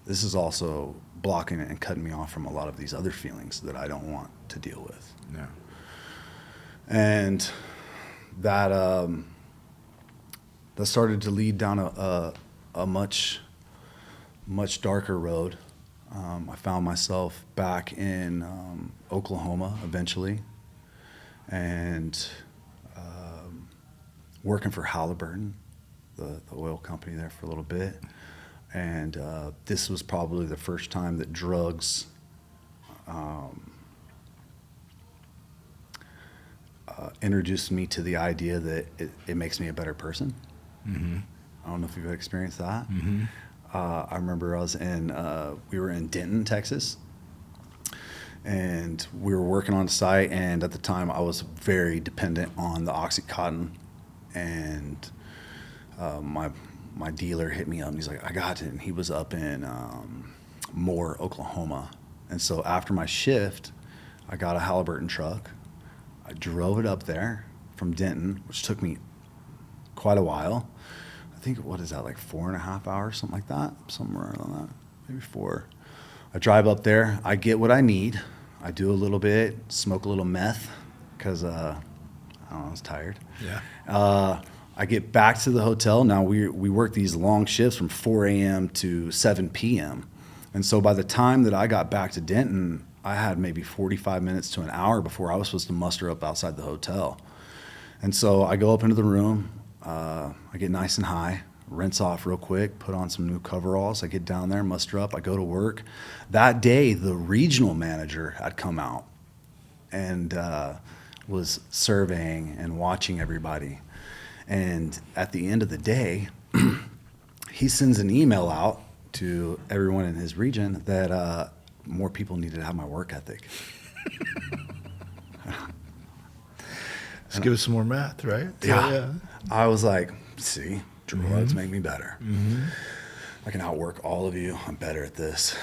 This is also blocking it and cutting me off from a lot of these other feelings that I don't want to deal with. Yeah. And that started to lead down a much darker road. I found myself back in Oklahoma eventually, and working for Halliburton, the oil company there, for a little bit. And this was probably the first time that drugs introduced me to the idea that it makes me a better person. I don't know if you've experienced that. I remember we were in Denton, Texas, and we were working on site, and at the time I was very dependent on the Oxycontin, and my dealer hit me up and he's like, I got it. And he was up in Moore, Oklahoma. And so after my shift, I got a Halliburton truck. I drove it up there from Denton, which took me quite a while. I think, what is that, like 4.5 hours, something like that? Somewhere around that, maybe 4. I drive up there. I get what I need. I do a little bit, smoke a little meth, because, I don't know, I was tired. Yeah. I get back to the hotel. Now, we work these long shifts from 4 a.m. to 7 p.m. And so by the time that I got back to Denton, I had maybe 45 minutes to an hour before I was supposed to muster up outside the hotel. And so I go up into the room. I get nice and high, rinse off real quick, put on some new coveralls. I get down there, muster up. I go to work. That day, the regional manager had come out and was surveying and watching everybody. And at the end of the day, he sends an email out to everyone in his region that more people needed to have my work ethic. Just give us some more math, right? Yeah. I was like, see, drugs make me better. I can outwork all of you. I'm better at this.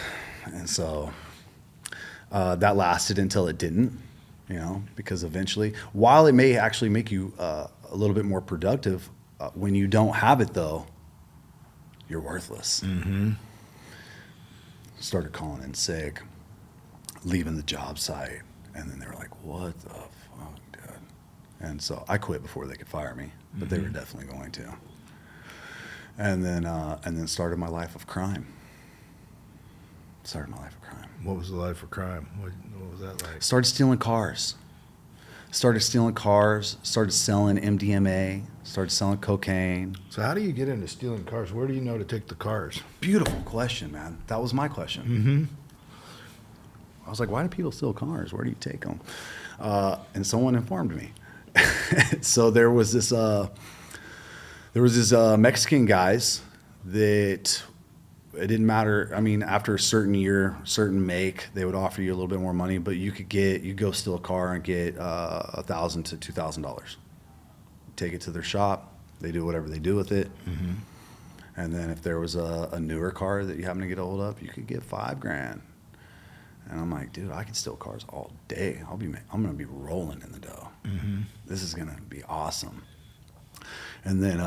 And so that lasted until it didn't, because eventually, while it may actually make you a little bit more productive, when you don't have it, though, you're worthless. Started calling in sick, leaving the job site, and then they were like, what the fuck, dude? And so I quit before they could fire me, but they were definitely going to. And then started my life of crime. What was the life of crime? What was that like? Started stealing cars. Started selling MDMA, started selling cocaine. So how do you get into stealing cars? Where do you know to take the cars? Beautiful question, man. That was my question. I was like, why do people steal cars? Where do you take them? And someone informed me. So there was this Mexican guys that it didn't matter. I mean, after a certain year, certain make, they would offer you a little bit more money, but you go steal a car and get $1,000 to $2,000. Take it to their shop. They do whatever they do with it. And then if there was a newer car that you happen to get a hold of, you could get $5,000. And I'm like, dude, I can steal cars all day. I'm gonna be rolling in the dough. This is gonna be awesome. And then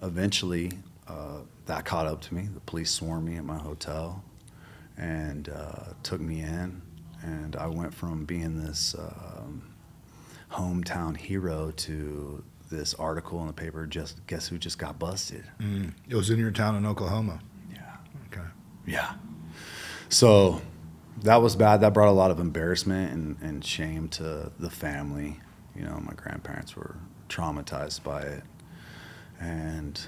eventually that caught up to me. The police swarmed me at my hotel and took me in. And I went from being this hometown hero to this article in the paper. Just guess who just got busted? It was in your town in Oklahoma. Yeah. Okay. Yeah. So that was bad. That brought a lot of embarrassment and shame to the family. You know, my grandparents were traumatized by it. And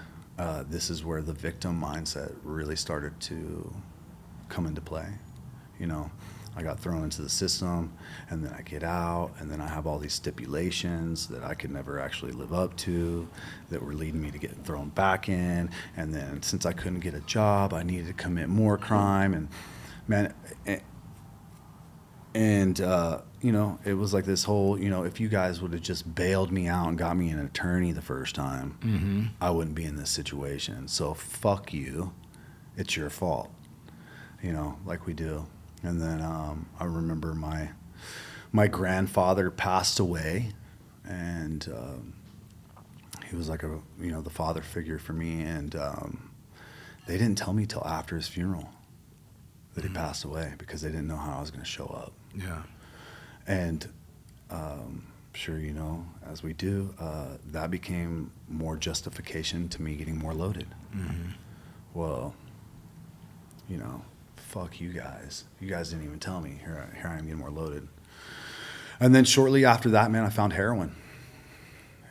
this is where the victim mindset really started to come into play. You know, I got thrown into the system, and then I get out, and then I have all these stipulations that I could never actually live up to that were leading me to get thrown back in. And then since I couldn't get a job, I needed to commit more crime. And man, you know, it was like this whole, you know, if you guys would have just bailed me out and got me an attorney the first time, I wouldn't be in this situation. So fuck you. It's your fault. You know, like we do. And then I remember my grandfather passed away, and he was like the father figure for me. And they didn't tell me till after his funeral that he passed away, because they didn't know how I was going to show up. Yeah. And sure, you know, as we do, that became more justification to me getting more loaded. Well, you know, fuck you guys. You guys didn't even tell me. Here I am getting more loaded. And then shortly after that, man, I found heroin.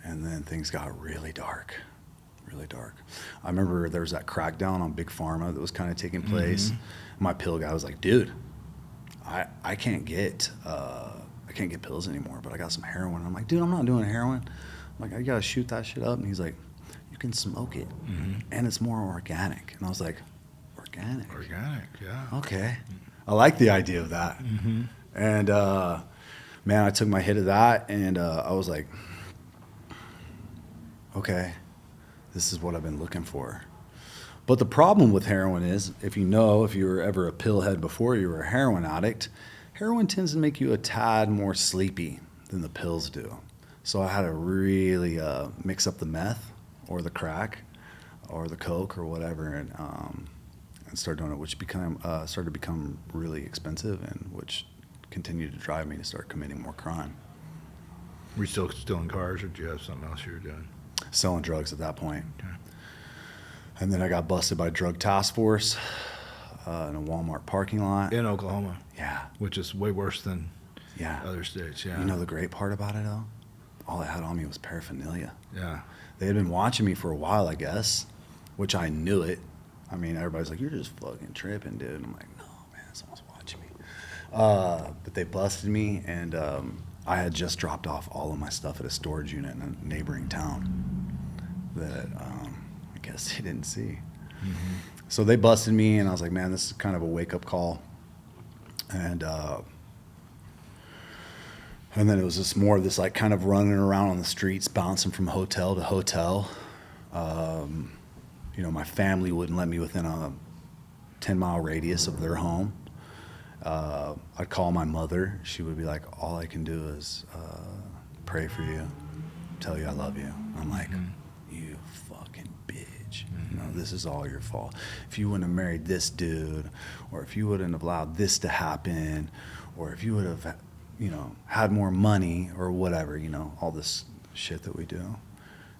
And then things got really dark. Really dark. I remember there was that crackdown on Big Pharma that was kind of taking place. My pill guy was like, dude, I can't get pills anymore, but I got some heroin. I'm like, dude, I'm not doing heroin. I'm like, I gotta shoot that shit up. And he's like, you can smoke it, and it's more organic. And I was like, organic? Organic, yeah. Okay. I like the idea of that. And man, I took my hit of that, and I was like, okay, this is what I've been looking for. But the problem with heroin is, if you were ever a pillhead before you were a heroin addict, heroin tends to make you a tad more sleepy than the pills do. So I had to really mix up the meth or the crack or the coke or whatever, and start doing it, which started to become really expensive, and which continued to drive me to start committing more crime. Were you still stealing cars, or did you have something else you were doing? Selling drugs at that point. Okay. And then I got busted by drug task force in a Walmart parking lot. In Oklahoma. Yeah. Which is way worse than Yeah. other states, yeah. You know the great part about it, though? All I had on me was paraphernalia. Yeah. They had been watching me for a while, I guess, which I knew it. I mean, everybody's like, you're just fucking tripping, dude. And I'm like, no, man, someone's watching me. But they busted me, and I had just dropped off all of my stuff at a storage unit in a neighboring town that I guess they didn't see. So they busted me, and I was like, man, this is kind of a wake-up call. And then it was just more of this, like, kind of running around on the streets, bouncing from hotel to hotel. You know, my family wouldn't let me within a 10-mile radius of their home. I'd call my mother. She would be like, all I can do is pray for you, tell you I love you. I'm like, you fucking bitch. You know, this is all your fault. If you wouldn't have married this dude, or if you wouldn't have allowed this to happen, or if you would have, you know, had more money or whatever, you know, all this shit that we do.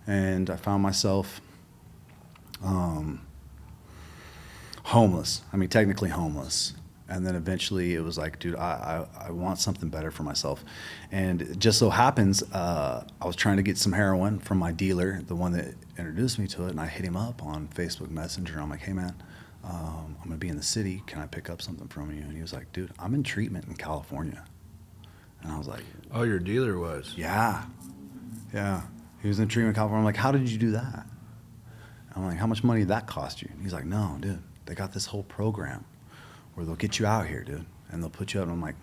And I found myself homeless. I mean, technically homeless. And then eventually it was like, dude, I want something better for myself. And it just so happens, I was trying to get some heroin from my dealer, the one that introduced me to it, and I hit him up on Facebook Messenger. I'm like, hey, man, I'm going to be in the city. Can I pick up something from you? And he was like, dude, I'm in treatment in California. And I was like, oh, your dealer was? Yeah. Yeah. He was in treatment in California. I'm like, how did you do that? I'm like, how much money did that cost you? And he's like, no, dude, they got this whole program where they'll get you out here, dude, and they'll put you up. And I'm like,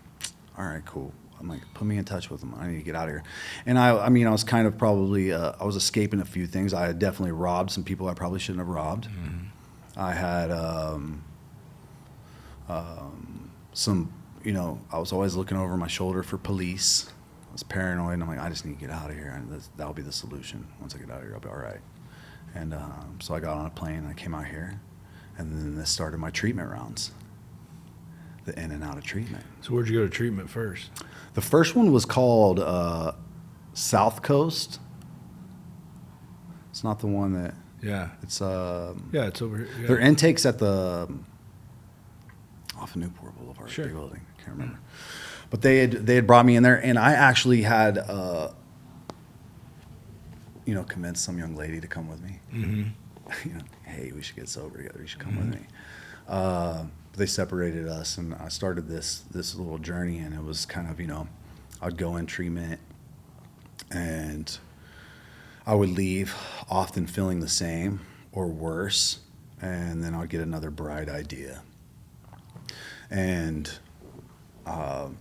all right, cool. I'm like, put me in touch with them. I need to get out of here. And I mean, I was kind of probably, I was escaping a few things. I had definitely robbed some people I probably shouldn't have robbed. I had some, you know, I was always looking over my shoulder for police. I was paranoid, and I'm like, I just need to get out of here, and that'll be the solution. Once I get out of here, I'll be all right. And so I got on a plane, and I came out here, and then this started my treatment rounds, the in and out of treatment. So where'd you go to treatment first? The first one was called South Coast, It's not the one that. Yeah. It's Yeah, it's over here. Yeah. their intake's at the off of Newport Boulevard. Sure. Big building. I can't remember. But they had brought me in there, and I actually had convinced some young lady to come with me. Mm-hmm. Hey, we should get sober together. You should come with me. They separated us, and I started this little journey, and it was kind of, I'd go in treatment, and I would leave often feeling the same or worse, and then I'd get another bright idea. And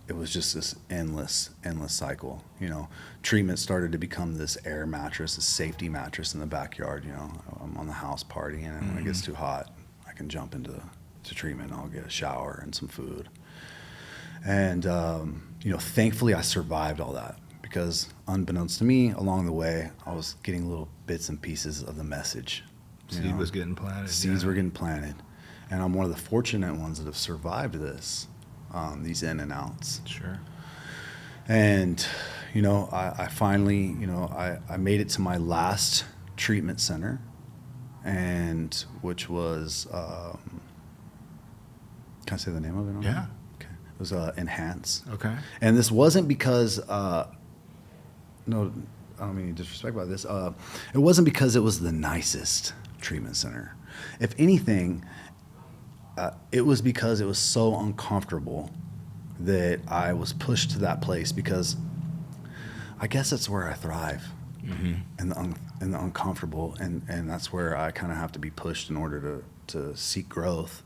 it was just this endless cycle. Treatment started to become this air mattress, this safety mattress in the backyard. I'm on the house partying, and when it gets too hot, I can jump into treatment. I'll get a shower and some food. And thankfully, I survived all that because, unbeknownst to me, along the way, I was getting little bits and pieces of the message. Seed was getting planted. Seeds were getting planted, and I'm one of the fortunate ones that have survived this. These in and outs. Sure. And, I finally, I made it to my last treatment center, and which was, can I say the name of it? Yeah. Okay. It was Enhance. Okay. And this wasn't because, no, I don't mean any disrespect about this. It wasn't because it was the nicest treatment center. If anything, it was because it was so uncomfortable that I was pushed to that place, because I guess that's where I thrive, in the uncomfortable, and that's where I kind of have to be pushed in order to seek growth.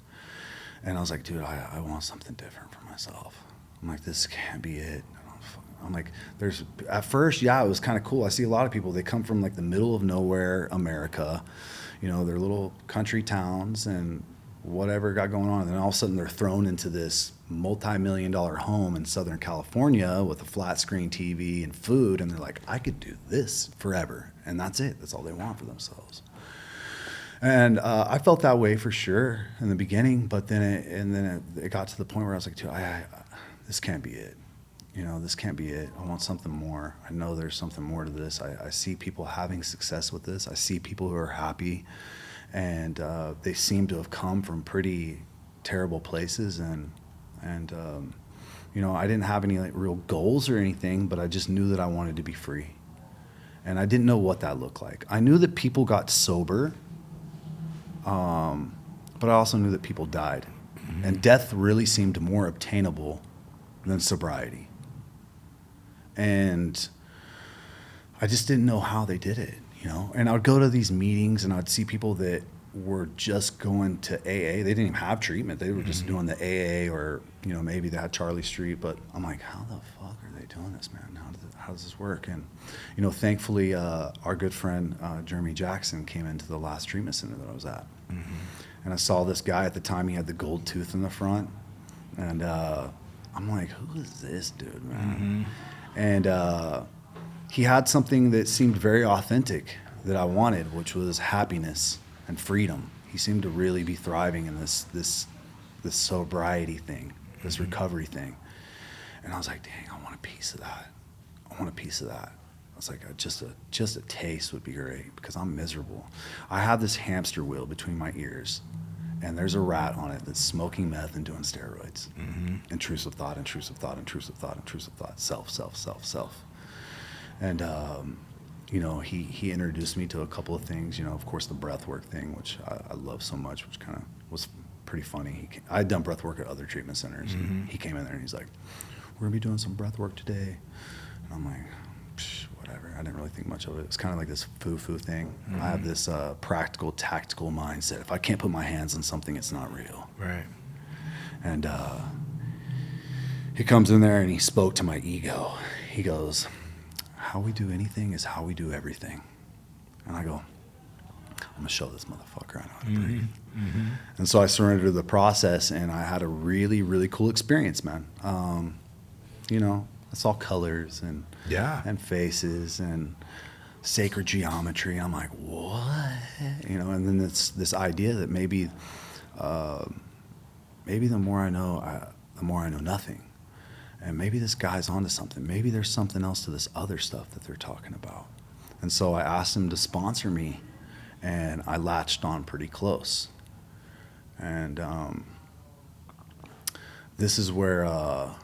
And I was like, dude, I want something different for myself. I'm like, this can't be it. I'm like, at first, yeah, it was kind of cool. I see a lot of people, they come from like the middle of nowhere, America, they're little country towns and whatever got going on. And then all of a sudden they're thrown into this multi-million-dollar home in Southern California with a flat screen TV and food. And they're like, I could do this forever. And that's it. That's all they want for themselves. And I felt that way for sure in the beginning, but then it got to the point where I was like, dude, this can't be it. This can't be it. I want something more. I know there's something more to this. I see people having success with this. I see people who are happy, and they seem to have come from pretty terrible places. And I didn't have any real goals or anything, but I just knew that I wanted to be free. And I didn't know what that looked like. I knew that people got sober, but I also knew that people died. And death really seemed more obtainable than sobriety. And I just didn't know how they did it, And I would go to these meetings and I'd see people that were just going to AA. They didn't even have treatment. They were just doing the AA, or, maybe they had Charlie Street. But I'm like, how the fuck are they doing this, man? How does this work? And, thankfully, our good friend, Jeremy Jackson, came into the last treatment center that I was at. And I saw this guy at the time. He had the gold tooth in the front. And I'm like, who is this dude, man? And he had something that seemed very authentic that I wanted, which was happiness and freedom. He seemed to really be thriving in this sobriety thing, this recovery thing. And I was like, dang, I want a piece of that. I was like, just a taste would be great, because I'm miserable. I have this hamster wheel between my ears, and there's a rat on it that's smoking meth and doing steroids. Intrusive thought, intrusive thought, intrusive thought, intrusive thought, self. And, he introduced me to a couple of things, of course, the breath work thing, which I love so much, which kind of was pretty funny. I'd done breath work at other treatment centers. And he came in there and he's like, we're going to be doing some breath work today. And I'm like, whatever. I didn't really think much of it. It's kind of like this foo-foo thing. I have this practical, tactical mindset. If I can't put my hands on something, it's not real. Right. And he comes in there and he spoke to my ego. He goes, how we do anything is how we do everything. And I go, I'm going to show this motherfucker I know how to breathe. And so I surrendered to the process, and I had a really, really cool experience, man. I saw colors and faces and sacred geometry. I'm like, what? And then this idea that maybe the more I know, the more I know nothing. And maybe this guy's onto something. Maybe there's something else to this other stuff that they're talking about. And so I asked him to sponsor me, and I latched on pretty close. And this is where I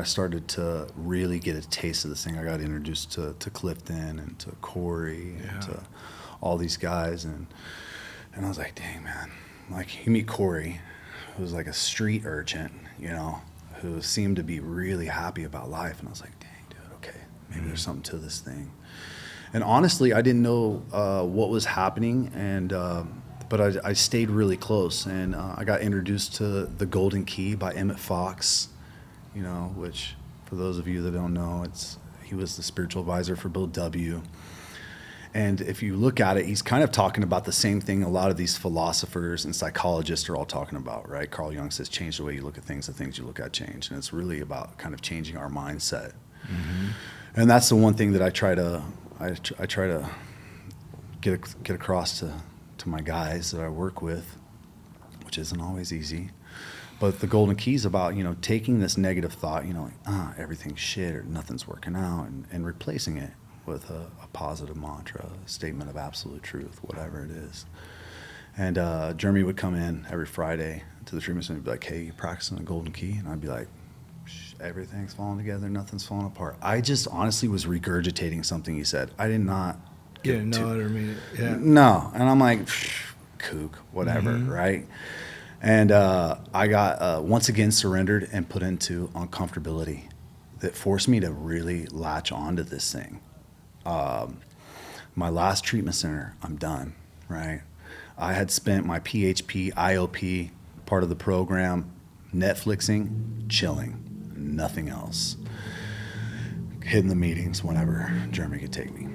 started to really get a taste of this thing. I got introduced to Clifton and to Corey and to all these guys, and I was like, dang, man. Like, you meet Corey, who's like a street urchin, you know, who seemed to be really happy about life. And I was like, dang, dude, okay, maybe there's something to this thing. And honestly, I didn't know what was happening, and but I stayed really close, and I got introduced to The Golden Key by Emmett Fox, you know, which for those of you that don't know, he was the spiritual advisor for Bill W. And if you look at it, he's kind of talking about the same thing a lot of these philosophers and psychologists are all talking about, right? Carl Jung says, change the way you look at things, the things you look at change. And it's really about kind of changing our mindset. Mm-hmm. And that's the one thing that I try to get across to my guys that I work with, which isn't always easy. But the golden key is about, you know, taking this negative thought, you know, like, everything's shit or nothing's working out, and replacing it with a positive mantra, a statement of absolute truth, whatever it is. And Jeremy would come in every Friday to the treatment center and be like, hey, you practicing the golden key? And I'd be like, everything's falling together, nothing's falling apart. I just honestly was regurgitating something he said. I did not get know it or mean it. Yeah. No. And I'm like, kook, whatever, right? And I got once again surrendered and put into uncomfortability that forced me to really latch onto this thing. My last treatment center, I'm done, right? I had spent my PHP, IOP, part of the program, Netflixing, chilling, nothing else. Hitting the meetings whenever Jeremy could take me.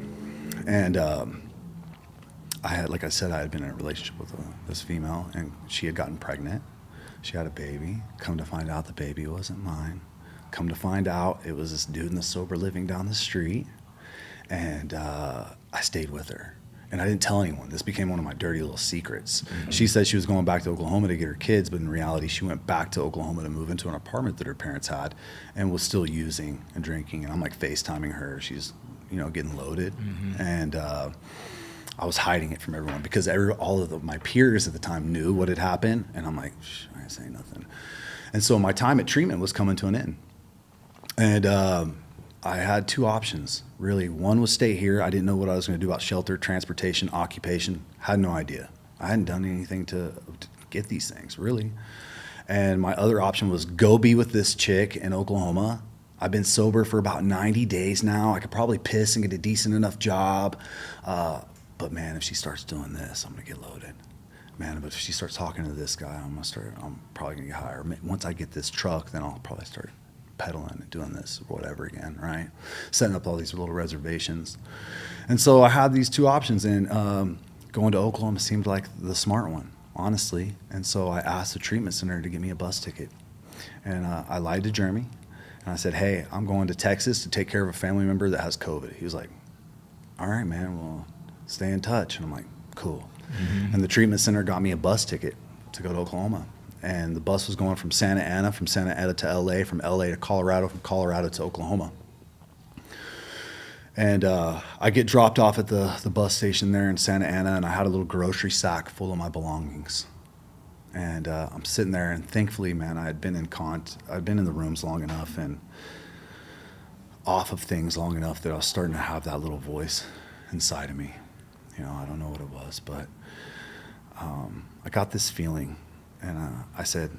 And I had, like I said, I had been in a relationship with this female, and she had gotten pregnant. She had a baby. Come to find out the baby wasn't mine. Come to find out it was this dude in the sober living down the street. And I stayed with her. And I didn't tell anyone. This became one of my dirty little secrets. Mm-hmm. She said she was going back to Oklahoma to get her kids, but in reality, she went back to Oklahoma to move into an apartment that her parents had and was still using and drinking. And I'm like FaceTiming her. She's, you know, getting loaded. Mm-hmm. And I was hiding it from everyone because all of my peers at the time knew what had happened. And I'm like, I ain't saying nothing. And so my time at treatment was coming to an end. And I had two options, really. One was stay here. I didn't know what I was going to do about shelter, transportation, occupation. Had no idea. I hadn't done anything to get these things, really. And my other option was go be with this chick in Oklahoma. I've been sober for about 90 days now. I could probably piss and get a decent enough job. But man, if she starts doing this, I'm going to get loaded. Man, but if she starts talking to this guy, I'm probably going to get higher. Once I get this truck, then I'll probably start pedaling and doing this or whatever again, right? Setting up all these little reservations. And so I had these two options, and going to Oklahoma seemed like the smart one, honestly. And so I asked the treatment center to get me a bus ticket. And I lied to Jeremy, and I said, hey, I'm going to Texas to take care of a family member that has COVID. He was like, all right, man, well, stay in touch. And I'm like, cool. Mm-hmm. And the treatment center got me a bus ticket to go to Oklahoma. And the bus was going from Santa Ana to LA, from LA to Colorado, from Colorado to Oklahoma. And I get dropped off at the bus station there in Santa Ana, and I had a little grocery sack full of my belongings. And I'm sitting there, and thankfully, man, I'd been in the rooms long enough and off of things long enough that I was starting to have that little voice inside of me. You know, I don't know what it was, but I got this feeling. And I said,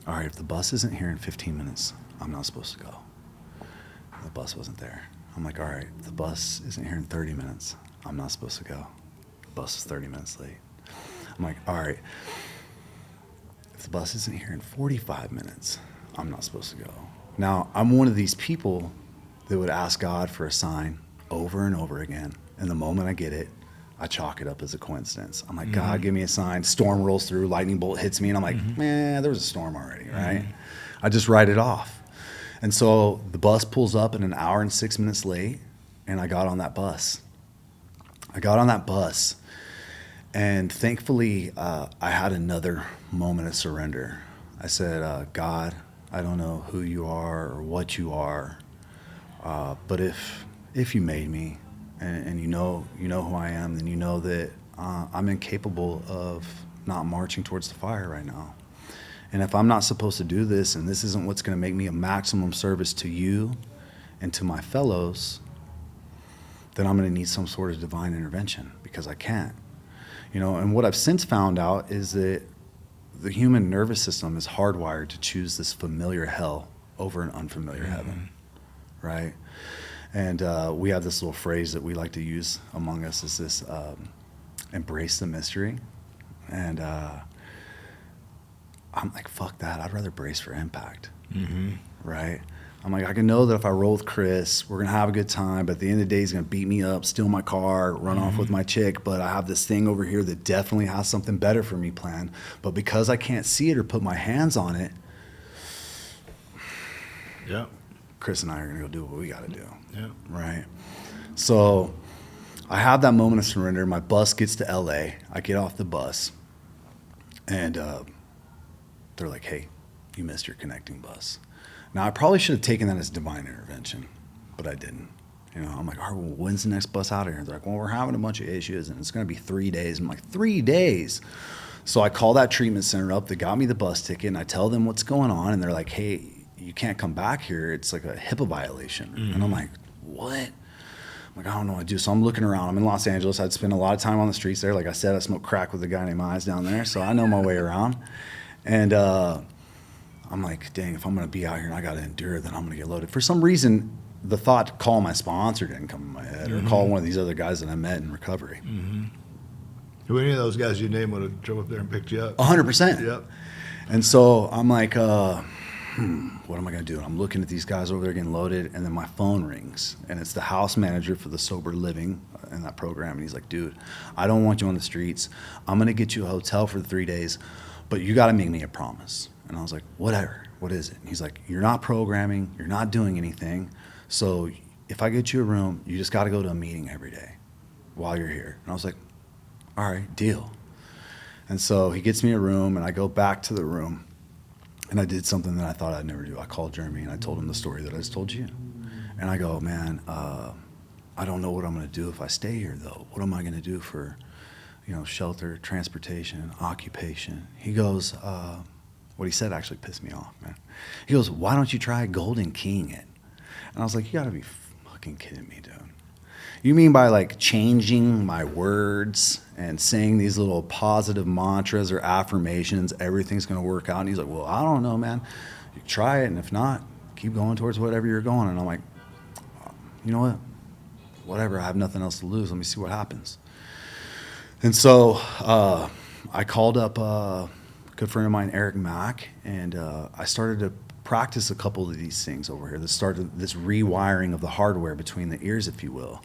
all right, if the bus isn't here in 15 minutes, I'm not supposed to go. And the bus wasn't there. I'm like, all right, if the bus isn't here in 30 minutes, I'm not supposed to go. The bus is 30 minutes late. I'm like, all right, if the bus isn't here in 45 minutes, I'm not supposed to go. Now, I'm one of these people that would ask God for a sign over and over again. And the moment I get it, I chalk it up as a coincidence. I'm like, mm-hmm. God, give me a sign. Storm rolls through, lightning bolt hits me, and I'm like, mm-hmm. Man, there was a storm already, right? Mm-hmm. I just write it off. And so the bus pulls up at an hour and 6 minutes late, and I got on that bus. And thankfully, I had another moment of surrender. I said, God, I don't know who you are or what you are, but if if you made me and you know who I am, then you know that I'm incapable of not marching towards the fire right now. And if I'm not supposed to do this, and this isn't what's going to make me a maximum service to you and to my fellows, then I'm going to need some sort of divine intervention, because I can't. And what I've since found out is that the human nervous system is hardwired to choose this familiar hell over an unfamiliar heaven, right? And we have this little phrase that we like to use among us, is this embrace the mystery. And I'm like, fuck that. I'd rather brace for impact, right? I'm like, I can know that if I roll with Chris, we're going to have a good time, but at the end of the day, he's going to beat me up, steal my car, run off with my chick, but I have this thing over here that definitely has something better for me planned. But because I can't see it or put my hands on it, Yeah. Chris and I are going to go do what we got to do, Yeah. right? So I have that moment of surrender. My bus gets to LA. I get off the bus, and they're like, hey, you missed your connecting bus. Now, I probably should have taken that as divine intervention, but I didn't. I'm like, all right, well, when's the next bus out of here? They're like, well, we're having a bunch of issues, and it's going to be 3 days. I'm like, 3 days? So I call that treatment center up. They got me the bus ticket, and I tell them what's going on, and they're like, hey, you can't come back here. It's like a HIPAA violation. And I'm like, what? I'm like, I don't know what to do. So I'm looking around. I'm in Los Angeles. I'd spend a lot of time on the streets there. Like I said, I smoked crack with a guy named Eyes down there, so I know my way around. And I'm like, dang, if I'm going to be out here and I got to endure, then I'm going to get loaded. For some reason, the thought to call my sponsor didn't come in my head, or call one of these other guys that I met in recovery. Who any of those guys you named would have drove up there and picked you up? 100%. Yep. And so I'm like, what am I going to do? And I'm looking at these guys over there getting loaded, and then my phone rings, and it's the house manager for the sober living in that program. And he's like, dude, I don't want you on the streets. I'm going to get you a hotel for the 3 days, but you got to make me a promise. And I was like, whatever, what is it? And he's like, you're not programming, you're not doing anything. So if I get you a room, you just got to go to a meeting every day while you're here. And I was like, all right, deal. And so he gets me a room, and I go back to the room, and I did something that I thought I'd never do. I called Jeremy, and I told him the story that I just told you. And I go, man, I don't know what I'm going to do if I stay here, though. What am I going to do for, shelter, transportation, occupation? He goes, what he said actually pissed me off, man. He goes, why don't you try golden keying it? And I was like, you got to be fucking kidding me, dude. You mean by like changing my words and saying these little positive mantras or affirmations, everything's going to work out? And he's like, well, I don't know, man. You try it, and if not, keep going towards whatever you're going. And I'm like, you know what? Whatever, I have nothing else to lose. Let me see what happens. And so I called up a good friend of mine, Eric Mack, and I started to practice a couple of these things over here. This started this rewiring of the hardware between the ears, if you will.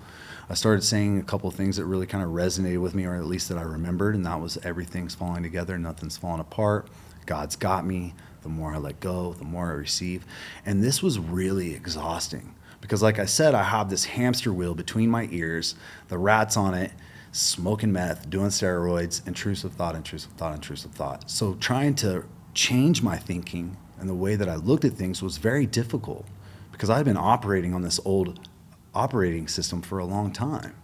I started saying a couple of things that really kind of resonated with me, or at least that I remembered, and that was everything's falling together, nothing's falling apart, God's got me. The more I let go, the more I receive. And this was really exhausting because, like I said, I have this hamster wheel between my ears, the rat's on it, smoking meth, doing steroids, intrusive thought, intrusive thought, intrusive thought. So trying to change my thinking and the way that I looked at things was very difficult because I'd been operating on this old operating system for a long time.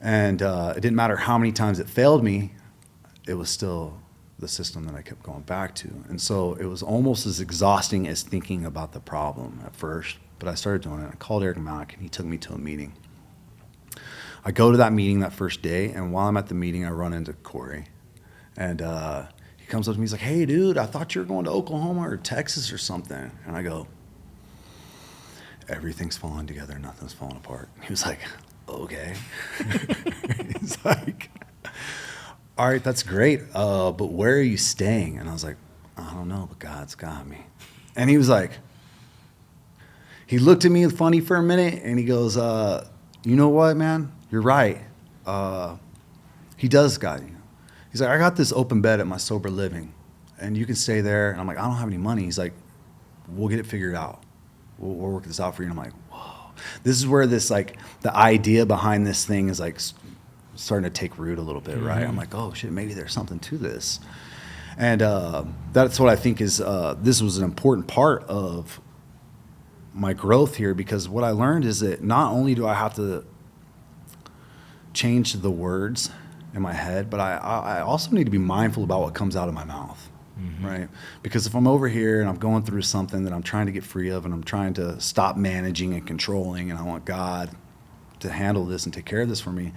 And it didn't matter how many times it failed me, it was still the system that I kept going back to. And so it was almost as exhausting as thinking about the problem at first, but I started doing it. I called Eric Mack, and he took me to a meeting. I go to that meeting that first day, and while I'm at the meeting, I run into Corey. And he comes up to me, he's like, hey, dude, I thought you were going to Oklahoma or Texas or something. And I go, everything's falling together, nothing's falling apart. He was like, okay. He's like, all right, that's great, but where are you staying? And I was like, I don't know, but God's got me. And he was like, he looked at me funny for a minute, and he goes, you know what, man? You're right. He does got you. He's like, I got this open bed at my sober living, and you can stay there. And I'm like, I don't have any money. He's like, we'll get it figured out. We'll work this out for you. And I'm like, whoa. This is where this, like, the idea behind this thing is, like, starting to take root a little bit, right? I'm like, oh, shit, maybe there's something to this. And that's what I think is, this was an important part of my growth here, because what I learned is that not only do I have to change the words in my head, but I also need to be mindful about what comes out of my mouth, right? Because if I'm over here and I'm going through something that I'm trying to get free of, and I'm trying to stop managing and controlling, and I want God to handle this and take care of this for me,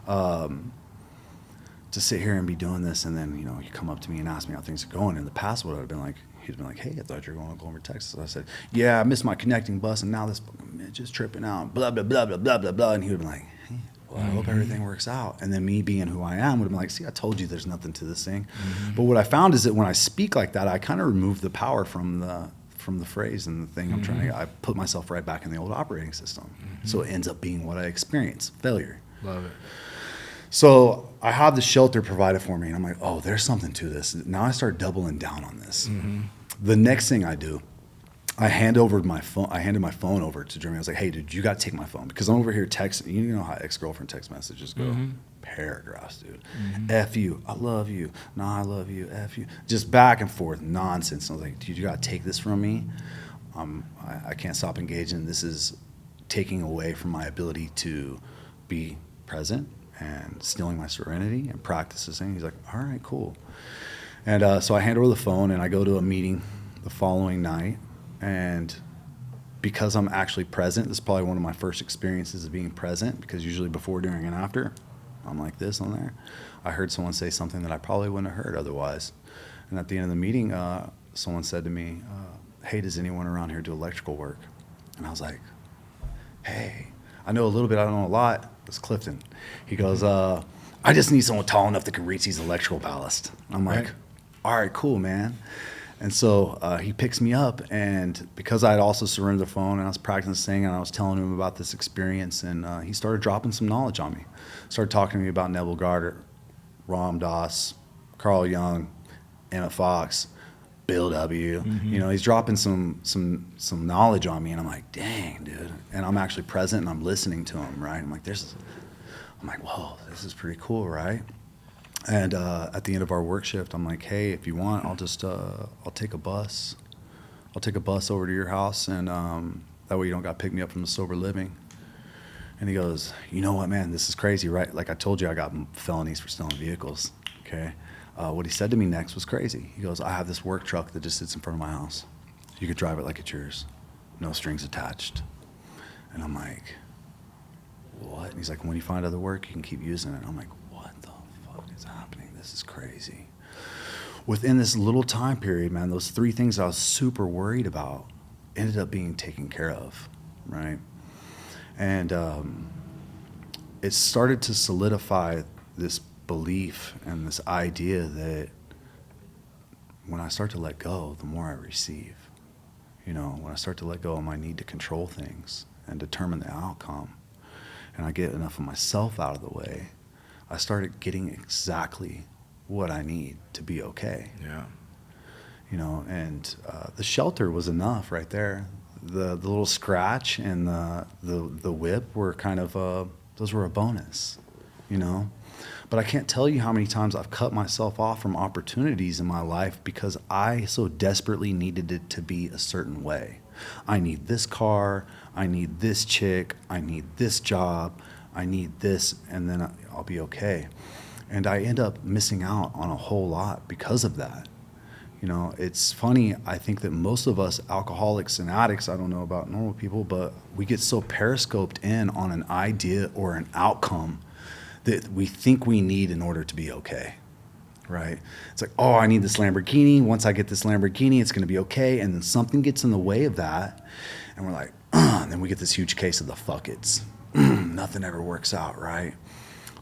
to sit here and be doing this, and then, you know, you come up to me and ask me how things are going. In the past, what I'd have been like, he'd been like, hey, I thought you were going to go over to Texas. I said, yeah, I missed my connecting bus, and now this fucking bitch is tripping out, blah, blah, blah, blah, blah, blah, blah. And he would have been like, hey, well, I hope everything works out. And then me being who I am would have been like, see, I told you there's nothing to this thing. But what I found is that when I speak like that, I kind of remove the power from the phrase and the thing I'm trying to, I put myself right back in the old operating system. So it ends up being what I experience, failure. Love it. So I have the shelter provided for me, and I'm like, oh, there's something to this. Now I start doubling down on this. The next thing I do, I handed my phone over to Jeremy. I was like, hey, dude, you got to take my phone, because I'm over here texting. You know how ex-girlfriend text messages go. Paragraphs, dude. F you. I love you. Nah, I love you. F you. Just back and forth nonsense. And I was like, dude, you got to take this from me. I can't stop engaging. This is taking away from my ability to be present and stealing my serenity and practice this thing. He's like, all right, cool. And so I hand over the phone, and I go to a meeting the following night. And because I'm actually present, this is probably one of my first experiences of being present, because usually before, during, and after, I'm like this on there. I heard someone say something that I probably wouldn't have heard otherwise. And at the end of the meeting, someone said to me, hey, does anyone around here do electrical work? And I was like, hey, I know a little bit, I don't know a lot. It's Clifton. He goes, I just need someone tall enough that can reach these electrical ballast. I'm like, all right, cool, man. And so he picks me up, and because I had also surrendered the phone and I was practicing singing, and I was telling him about this experience, and he started dropping some knowledge on me. Started talking to me about Neville Goddard, Ram Dass, Carl Jung, Emmett Fox, Bill W. You know, he's dropping some knowledge on me, and I'm like, dang, dude. And I'm actually present, and I'm listening to him, right? I'm like, whoa, this is pretty cool, right? And at the end of our work shift, I'm like, hey, if you want, I'll just I'll take a bus. I'll take a bus over to your house, and that way you don't got to pick me up from the sober living. And he goes, you know what, man, this is crazy, right? Like I told you, I got felonies for stealing vehicles, okay? What he said to me next was crazy. He goes, I have this work truck that just sits in front of my house. You could drive it like it's yours. No strings attached. And I'm like, what? And he's like, when you find other work, you can keep using it. I'm like, what the fuck is happening? This is crazy. Within this little time period, man, those three things I was super worried about ended up being taken care of, right? And it started to solidify this belief and this idea that when I start to let go, the more I receive. You know, when I start to let go of my need to control things and determine the outcome, and I get enough of myself out of the way, I started getting exactly what I need to be okay. Yeah. You know, and the shelter was enough right there. The little scratch and the whip were kind of those were a bonus, you know. But I can't tell you how many times I've cut myself off from opportunities in my life because I so desperately needed it to be a certain way. I need this car, I need this chick, I need this job, I need this, and then I'll be okay. And I end up missing out on a whole lot because of that. You know, it's funny, I think that most of us alcoholics and addicts, I don't know about normal people, but we get so periscoped in on an idea or an outcome that we think we need in order to be okay, right? It's like, oh, I need this Lamborghini. Once I get this Lamborghini, it's going to be okay. And then something gets in the way of that, and we're like, and then we get this huge case of the fuck it's. Nothing ever works out, right?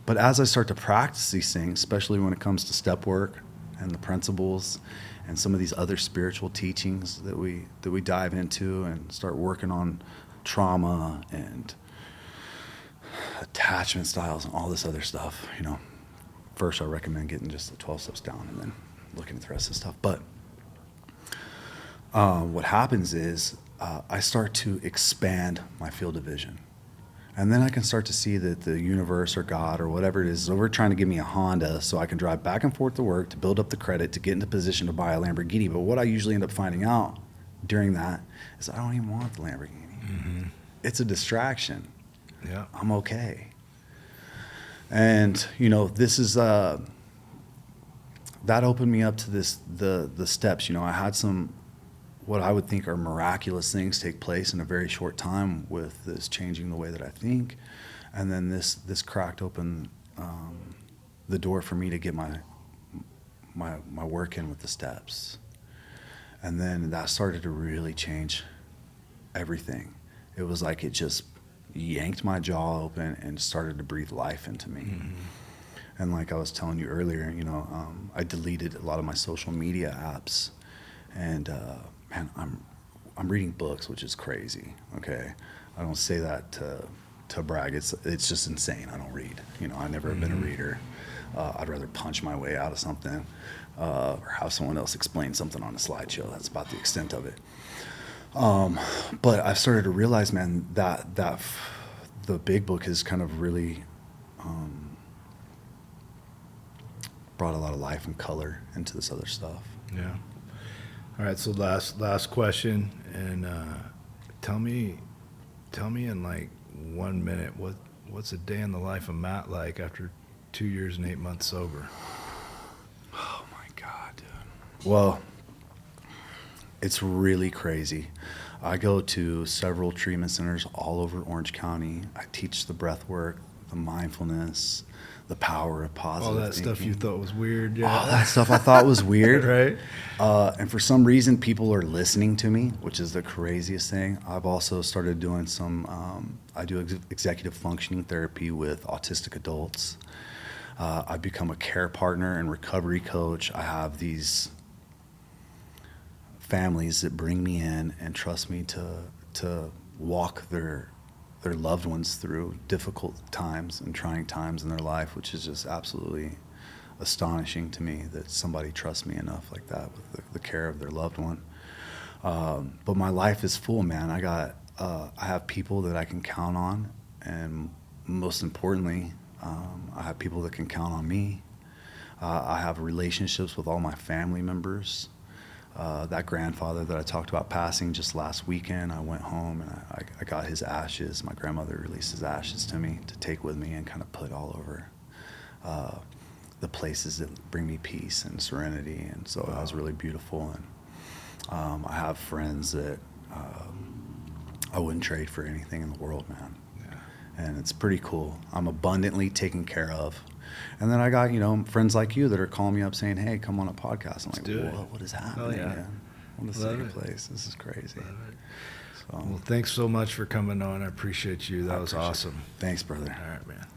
But as I start to practice these things, especially when it comes to step work and the principles and some of these other spiritual teachings that we dive into and start working on trauma and attachment styles and all this other stuff, you know, first I recommend getting just the 12 steps down and then looking at the rest of the stuff. But what happens is I start to expand my field of vision. And then I can start to see that the universe or God or whatever it is over trying to give me a Honda so I can drive back and forth to work to build up the credit to get into position to buy a Lamborghini. But what I usually end up finding out during that is I don't even want the Lamborghini. Mm-hmm. It's a distraction. Yeah. I'm okay. And, this is, that opened me up to the steps. I had some, what I would think are miraculous things take place in a very short time with this changing the way that I think. And then this cracked open the door for me to get my work in with the steps. And then that started to really change everything. It was like it just yanked my jaw open and started to breathe life into me. Mm-hmm. And like I was telling you earlier, I deleted a lot of my social media apps, and man, I'm reading books, which is crazy. Okay, I don't say that to brag. It's just insane. I don't read. I never have been a reader. I'd rather punch my way out of something, or have someone else explain something on a slideshow. That's about the extent of it. But I've started to realize, man, that the big book has kind of really brought a lot of life and color into this other stuff. Yeah. All right. So last question, and tell me in like 1 minute what's a day in the life of Matt like after 2 years and 8 months sober? Oh my God, dude. Well, it's really crazy. I go to several treatment centers all over Orange County. I teach the breath work, the mindfulness, the power of positive all that thinking. Stuff you thought was weird. Yeah. All that stuff I thought was weird. Right. And for some reason, people are listening to me, which is the craziest thing. I've also started doing I do executive functioning therapy with autistic adults. I've become a care partner and recovery coach. I have these families that bring me in and trust me to walk their loved ones through difficult times and trying times in their life, which is just absolutely astonishing to me that somebody trusts me enough like that with the care of their loved one. But my life is full, man. I have people that I can count on, and most importantly, I have people that can count on me. I have relationships with all my family members. That grandfather that I talked about passing just last weekend, I went home and I got his ashes. My grandmother released his ashes to me to take with me and kind of put all over the places that bring me peace and serenity. And so that was really beautiful. And I have friends that I wouldn't trade for anything in the world, man. Yeah. And it's pretty cool. I'm abundantly taken care of. And then I got, friends like you that are calling me up saying, hey, come on a podcast. I'm like, what is happening, man? What is taking place? This is crazy. So, well, thanks so much for coming on. I appreciate you. That was awesome. Thanks, brother. All right, man.